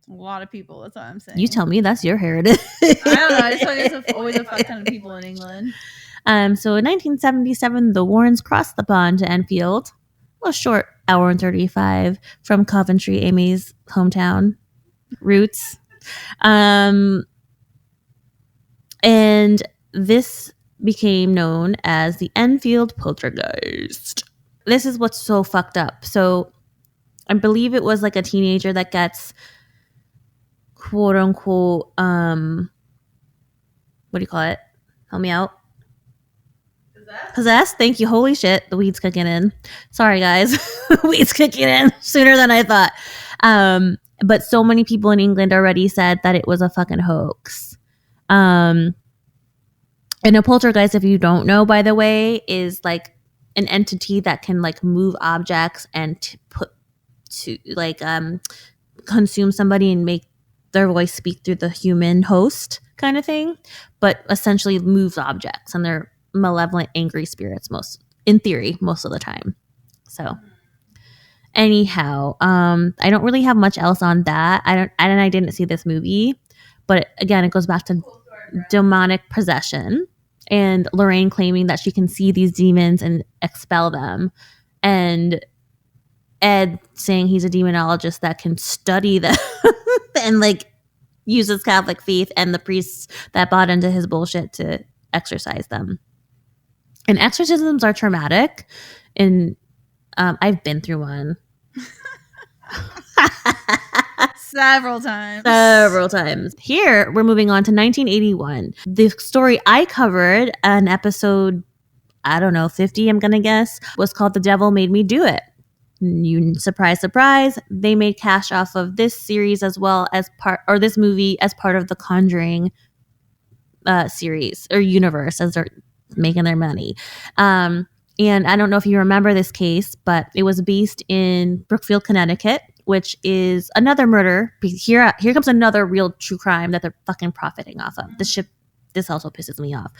A lot of people. That's what I'm saying. You tell me. That's your heritage. I don't know. I just feel like there's always a fuck ton of people in England. So in 1977, the Warrens crossed the pond to Enfield, a short hour and 35 from Coventry, Amy's hometown roots. And this became known as the Enfield Poltergeist. This is what's so fucked up. So I believe it was like a teenager that gets quote unquote, what do you call it? Help me out. Possessed? Thank you. Holy shit. The weed's kicking in. Sorry, guys. The weed's kicking in sooner than I thought. But so many people in England already said that it was a fucking hoax. And a poltergeist, if you don't know, by the way, is like an entity that can like move objects and consume somebody and make their voice speak through the human host kind of thing, but essentially moves objects, and they're malevolent, angry spirits most of the time. So anyhow, I don't really have much else on that. I didn't see this movie, but again, it goes back to demonic possession and Lorraine claiming that she can see these demons and expel them, and Ed saying he's a demonologist that can study them and like use his Catholic faith and the priests that bought into his bullshit to exorcise them. And exorcisms are traumatic, and I've been through one. Several times. Here, we're moving on to 1981. The story I covered on episode, I don't know, 50, I'm going to guess, was called The Devil Made Me Do It. Surprise, surprise. They made cash off of this series as well as this movie as part of the Conjuring series or universe as they're making their money. And I don't know if you remember this case, but it was based in Brookfield, Connecticut, which is another murder. Here comes another real true crime that they're fucking profiting off of. This also pisses me off.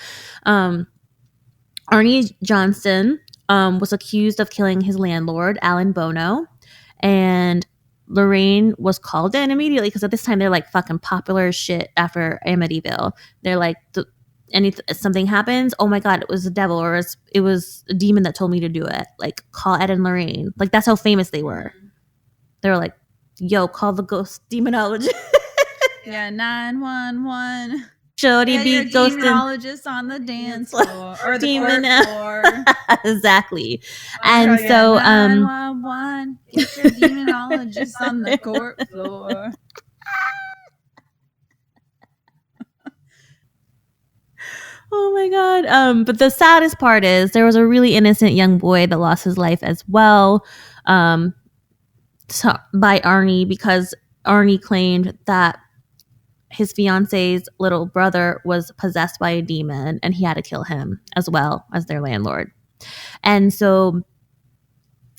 Arnie Johnston was accused of killing his landlord, Alan Bono, and Lorraine was called in immediately because at this time they're like fucking popular as shit after Amityville. They're like something happens, oh my god, it was a devil, or it was a demon that told me to do it. Like, call Ed and Lorraine. Like, that's how famous they were. They were like, yo, call the ghost demonologist. Yeah, 911. Shorty be ghosting. Demonologist on the dance floor or the court floor. Exactly. And so 911, get your demonologist on the court floor. Oh my god. But the saddest part is there was a really innocent young boy that lost his life as well, by Arnie, because Arnie claimed that his fiance's little brother was possessed by a demon and he had to kill him as well as their landlord. And so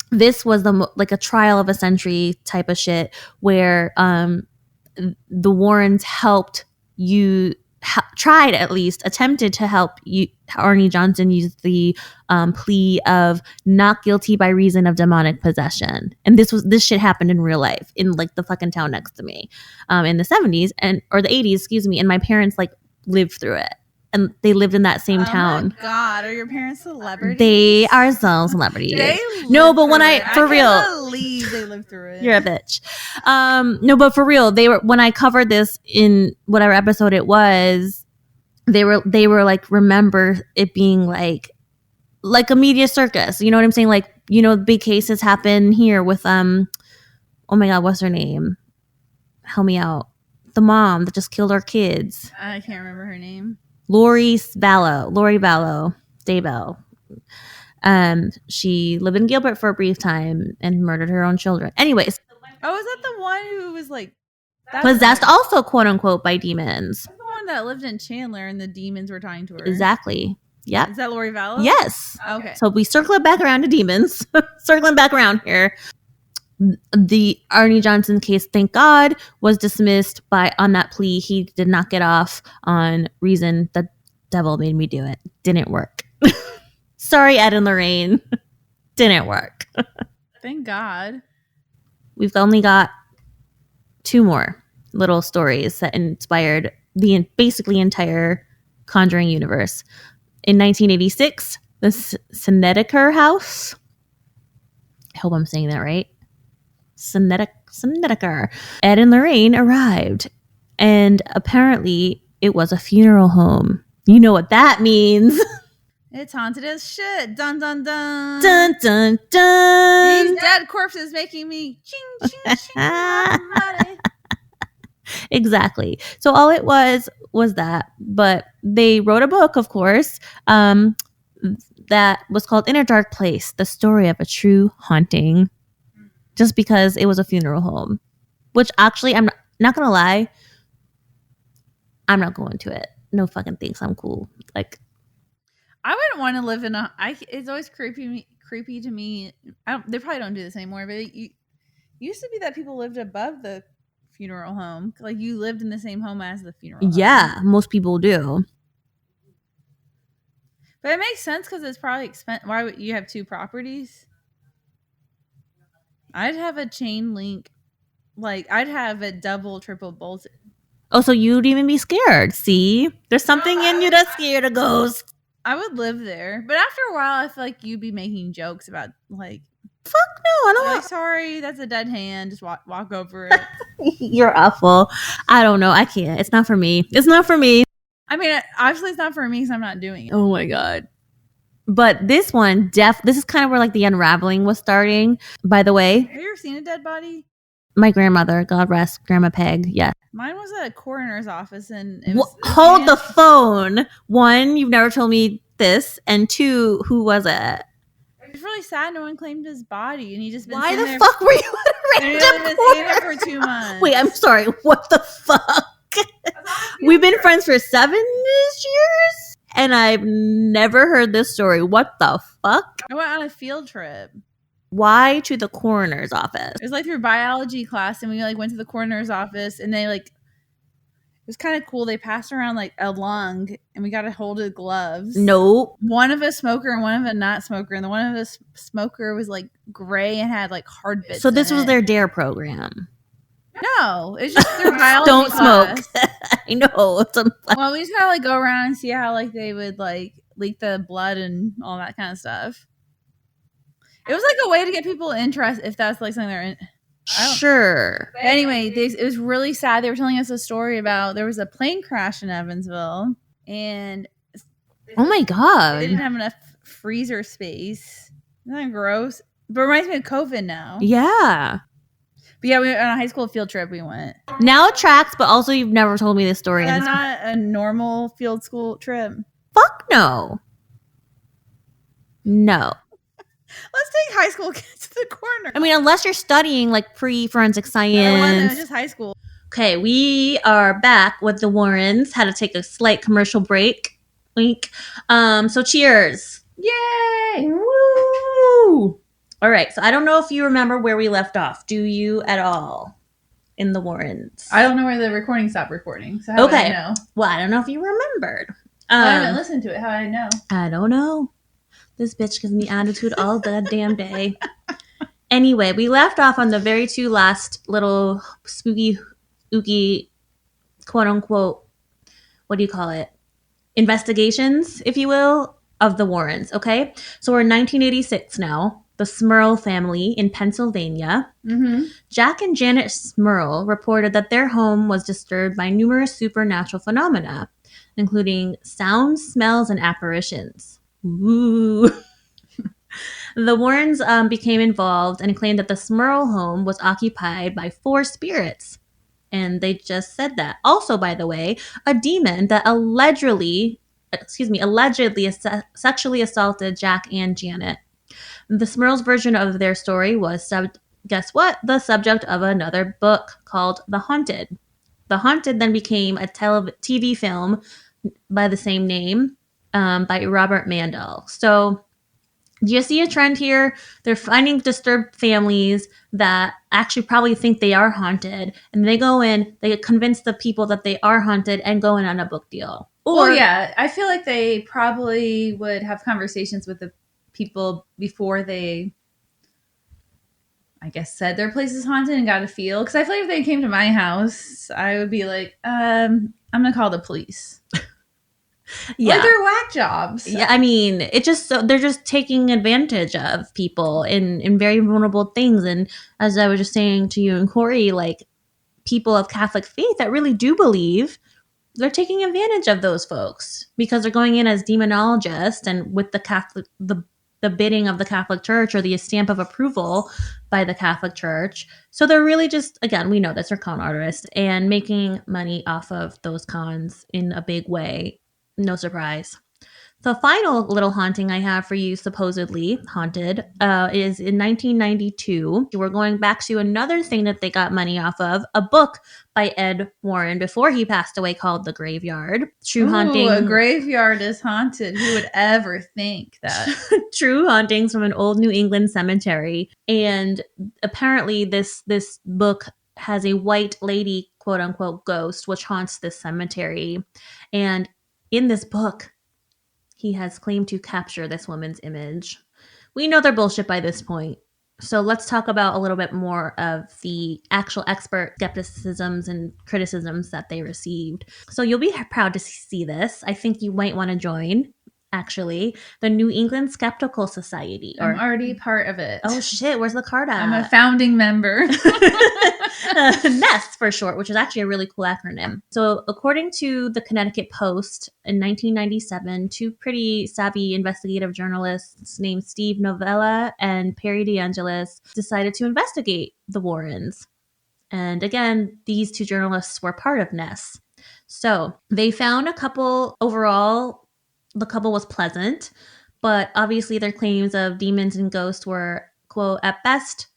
this was like a trial of a century type of shit where the Warrens attempted to help Arnie Johnson use the plea of not guilty by reason of demonic possession. And this shit happened in real life in like the fucking town next to me, in the 70s or the 80s, excuse me. And my parents like lived through it. And they lived in that same town. Oh my god, are your parents celebrities? They are so celebrities. No, but when I believe they lived through it. You're a bitch. No, but for real, when I covered this in whatever episode it was, they were like, remember it being like a media circus. You know what I'm saying? Like, big cases happen here with oh my god, what's her name? Help me out. The mom that just killed our kids. I can't remember her name. Lori Vallow, Daybell. She lived in Gilbert for a brief time and murdered her own children. Anyways. Oh, is that the one who was like possessed also, quote unquote, by demons? That's the one that lived in Chandler and the demons were talking to her. Exactly. Yeah. Is that Lori Vallow? Yes. Okay. So we circle it back around to demons. Circling back around here. The Arnie Johnson case, thank God, was dismissed on that plea. He did not get off on reason the devil made me do it. Didn't work. Sorry, Ed and Lorraine. Didn't work. Thank God. We've only got 2 more little stories that inspired the basically entire Conjuring universe. In 1986, the Connecticut house. I hope I'm saying that right. Connecticut. Ed and Lorraine arrived, and apparently it was a funeral home. You know what that means. It's haunted as shit. Dun dun dun. Dun dun dun. These dead corpses making me ching ching ching money. Exactly. So all it was that, but they wrote a book, of course, that was called In a Dark Place: The Story of a True Haunting. Just because it was a funeral home, which actually, I'm not gonna lie, I'm not going to it. No fucking thanks. I'm cool. Like, I wouldn't want to live in it's always creepy to me. They probably don't do this anymore, but it used to be that people lived above the funeral home. Like, you lived in the same home as the funeral home. Yeah, most people do. But it makes sense because it's probably expensive. Why would you have 2 properties? I'd have a chain link. Like, I'd have it double, triple bolted. Oh, so you'd even be scared. See? There's something in you that's scared of ghosts. I would live there. But after a while, I feel like you'd be making jokes about, like, fuck no, I don't like, sorry, that's a dead hand. Just walk over it. You're awful. I don't know. I can't. It's not for me. It's not for me. I mean, obviously it's not for me because I'm not doing it. Oh my God. But this one, this is kind of where like the unraveling was starting. By the way, have you ever seen a dead body? My grandmother, God rest, Grandma Peg. Yes. Mine was at a coroner's office, and hold the phone. 1, you've never told me this, and 2, who was it? It was really sad. No one claimed his body, and he just been. Why the fuck were you at a random corner for 2 months? Wait, I'm sorry. What the fuck? We've been friends for 7 years. And I've never heard this story. What the fuck? I went on a field trip. Why to the coroner's office? It was like through biology class, and we like went to the coroner's office, and they like, it was kind of cool. They passed around like a lung, and we got a hold of gloves. Nope. One of a smoker and one of a not smoker, and the one of the smoker was like gray and had like hard bits. So this was their DARE program. No, it's just their biology Don't class. smoke. I know. Well, we just gotta like go around and see how like they would like leak the blood and all that kind of stuff. It was like a way to get people interested if that's like something they're in. Sure. Anyway, it was really sad. They were telling us a story about there was a plane crash in Evansville, and oh my god, they didn't have enough freezer space. Isn't that gross? But it reminds me of COVID now. Yeah. But yeah, we went on a high school field trip. We went. Now it tracks, but also you've never told me this story. That's not a normal field school trip. Fuck no. No. Let's take high school kids to the corner. I mean, unless you're studying like pre-forensic science. It was just high school. Okay, we are back with the Warrens. Had to take a slight commercial break. Wink. So cheers. Yay! Woo! All right, so I don't know if you remember where we left off. Do you at all in the Warrens? I don't know where the recording stopped recording. So how would I know? Well, I don't know if you remembered. I haven't listened to it. How would I know? I don't know. This bitch gives me attitude all the damn day. Anyway, we left off on the very two last little spooky, ooky, quote unquote, what do you call it? Investigations, if you will, of the Warrens. Okay. So we're in 1986 now. The Smurl family in Pennsylvania. Mm-hmm. Jack and Janet Smurl reported that their home was disturbed by numerous supernatural phenomena, including sounds, smells, and apparitions. Ooh. The Warrens became involved and claimed that the Smurl home was occupied by 4 spirits. And they just said that. Also, by the way, a demon that allegedly sexually assaulted Jack and Janet. The Smurls' version of their story was, guess what? The subject of another book called The Haunted. The Haunted then became a TV film by the same name by Robert Mandel. So do you see a trend here? They're finding disturbed families that actually probably think they are haunted, and they go in, they convince the people that they are haunted and go in on a book deal. Or yeah, I feel like they probably would have conversations with the people before they, I guess, said their place is haunted and got a feel. Because I feel like if they came to my house, I would be like, I'm gonna call the police. Yeah, or they're whack jobs. Yeah, I mean, they're just taking advantage of people in very vulnerable things. And as I was just saying to you and Corey, like people of Catholic faith that really do believe, they're taking advantage of those folks because they're going in as demonologists and with the bidding of the Catholic Church or the stamp of approval by the Catholic Church. So they're really just, again, we know this, they're con artists and making money off of those cons in a big way. No surprise. The final little haunting I have for you, supposedly haunted, is in 1992. We're going back to another thing that they got money off of, a book by Ed Warren before he passed away called The Graveyard. True haunting. A graveyard is haunted. Who would ever think that? True hauntings from an old New England cemetery. And apparently this book has a white lady, quote unquote, ghost, which haunts this cemetery. And in this book, he has claimed to capture this woman's image. We know they're bullshit by this point. So let's talk about a little bit more of the actual expert skepticisms and criticisms that they received. So you'll be proud to see this. I think you might want to join, actually, the New England Skeptical Society. I'm already part of it. Oh shit, where's the card at? I'm a founding member. NEST for short, which is actually a really cool acronym. So according to the Connecticut Post in 1997, 2 pretty savvy investigative journalists named Steve Novella and Perry DeAngelis decided to investigate the Warrens. And again, these 2 journalists were part of NEST. So they found a couple. Overall, the couple was pleasant, but obviously their claims of demons and ghosts were, quote, at best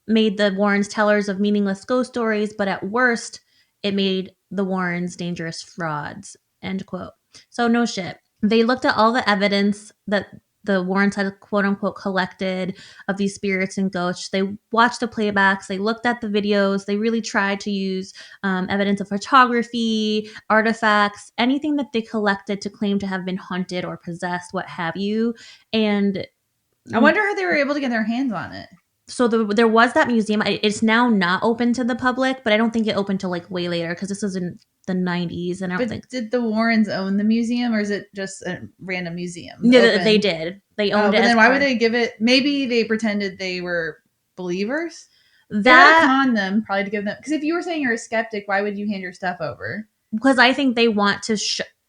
made the Warrens tellers of meaningless ghost stories, but at worst, it made the Warrens dangerous frauds, end quote. So no shit. They looked at all the evidence that the Warrens had, quote unquote, collected of these spirits and ghosts. They watched the playbacks. They looked at the videos. They really tried to use evidence of photography, artifacts, anything that they collected to claim to have been haunted or possessed, what have you. And I wonder how they were able to get their hands on it. So there was that museum. It's now not open to the public, but I don't think it opened till like way later because this was in the 90s, and I don't think. Did the Warrens own the museum, or is it just a random museum? Yeah, they did. They owned it. But then why would they give it? Maybe they pretended they were believers. That they had to con them probably to give them. Because if you were saying you're a skeptic, why would you hand your stuff over? Because I think they want to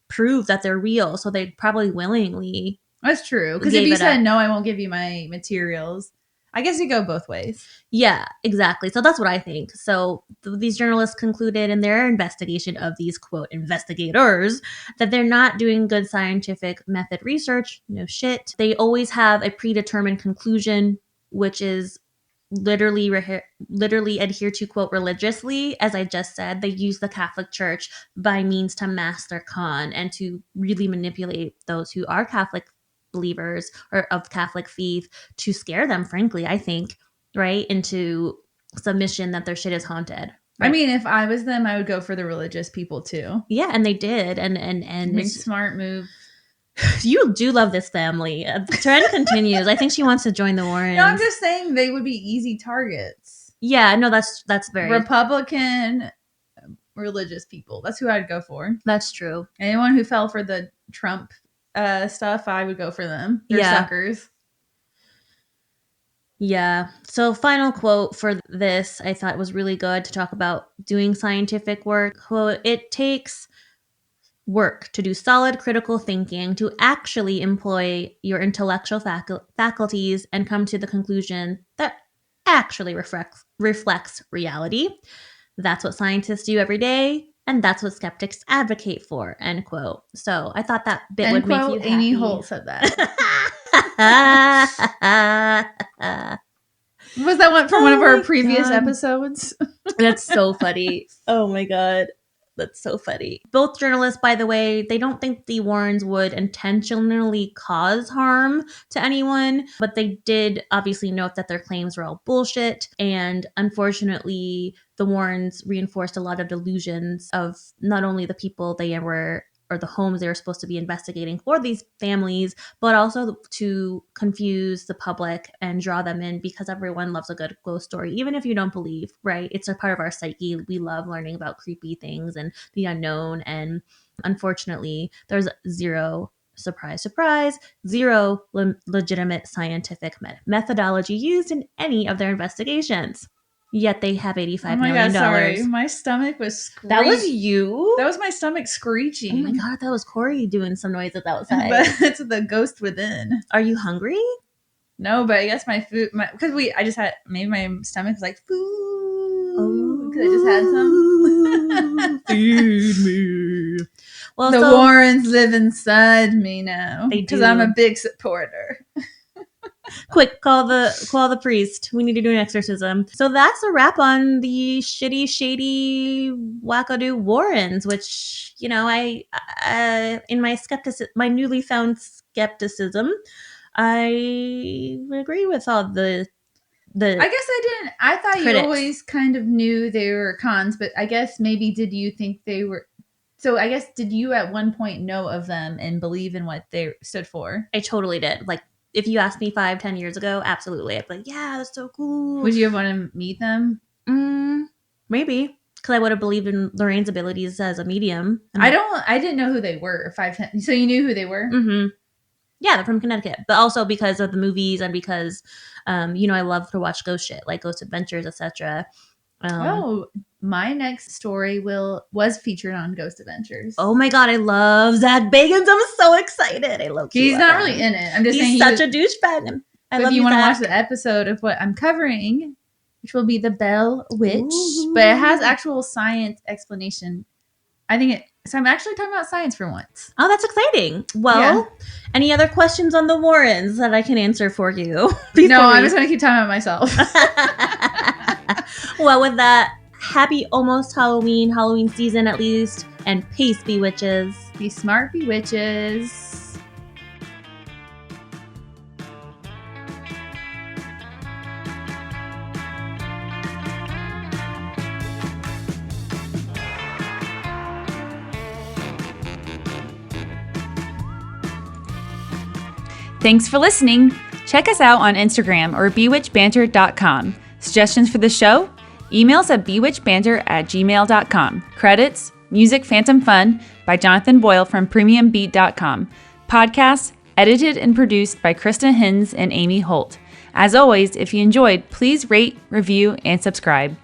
prove that they're real, so they probably willingly. That's true. Because if you said no, I won't give you my materials. I guess you go both ways. Yeah, exactly. So that's what I think. So these journalists concluded in their investigation of these, quote, investigators, that they're not doing good scientific method research. No shit. They always have a predetermined conclusion, which is literally adhere to, quote, religiously. As I just said, they use the Catholic Church by means to mask their con and to really manipulate those who are Catholic believers or of Catholic faith to scare them, frankly, I think, right, into submission that their shit is haunted. Right? I mean, if I was them, I would go for the religious people too. Yeah, and they did, and it's smart move. You do love this family. The trend continues. I think she wants to join the Warrens. No, I'm just saying they would be easy targets. Yeah, no, that's very Republican religious people. That's who I'd go for. That's true. Anyone who fell for the Trump stuff, I would go for them. They're suckers. Yeah. So final quote for this, I thought was really good to talk about doing scientific work. Quote, "It takes work to do solid critical thinking, to actually employ your intellectual faculties and come to the conclusion that actually reflects reality. That's what scientists do every day. And that's what skeptics advocate for," end quote. So I thought that bit would make you happy. Amy Holt said that. Was that one from one of our previous episodes? That's so funny. Oh my God. That's so funny. Both journalists, by the way, they don't think the Warrens would intentionally cause harm to anyone, but they did obviously note that their claims were all bullshit. And unfortunately, the Warrens reinforced a lot of delusions of not only the people they were or the homes they were supposed to be investigating for these families, but also to confuse the public and draw them in, because everyone loves a good ghost story, even if you don't believe, right? It's a part of our psyche. We love learning about creepy things and the unknown. And unfortunately, there's zero, surprise, surprise, zero legitimate scientific methodology used in any of their investigations. Yet they have $85 million. God, sorry. My stomach was screeching. That was you? That was my stomach screeching. Oh my God, that was Corey doing some noises outside. But it's the ghost within. Are you hungry? No, but I guess my food, because I just had, maybe my stomach was like, food. Because I just had some. Feed me. Well, the Warrens live inside me now. Because I'm a big supporter. Quick, call the priest. We need to do an exorcism. So that's a wrap on the shitty, shady, wackadoo Warrens, which, you know, I in my my newly found skepticism, I agree with all the I guess I didn't. I thought critics. You always kind of knew they were cons, but I guess maybe did you think they were? So I guess did you at one point know of them and believe in what they stood for? I totally did. Like, if you asked me 5-10 years ago, absolutely. I'd be like, yeah, that's so cool. Would you have wanted to meet them? Maybe. Because I would have believed in Lorraine's abilities as a medium. I didn't know who they were. 5-10. So you knew who they were? Mm-hmm. Yeah, they're from Connecticut. But also because of the movies and because, you know, I love to watch ghost shit, like Ghost Adventures, etc. My next story was featured on Ghost Adventures. Oh my God, I love Zach Bagans. I'm so excited. I love. He's not really in it. I'm just saying he's such a douchebag. I love. If you want to watch the episode of what I'm covering, which will be the Bell Witch, but it has actual science explanation. I think so I'm actually talking about science for once. Oh, that's exciting. Well, Any other questions on the Warrens that I can answer for you? No, I'm just going to keep talking about myself. Well, with that, happy almost Halloween season at least, and peace, be witches. Be smart, be witches. Thanks for listening. Check us out on Instagram or bewitchedbanter.com. Suggestions for the show? Email us at bewitchedbanter@gmail.com. Credits, music Phantom Fun by Jonathan Boyle from premiumbeat.com. Podcasts, edited and produced by Krista Hins and Amy Holt. As always, if you enjoyed, please rate, review, and subscribe.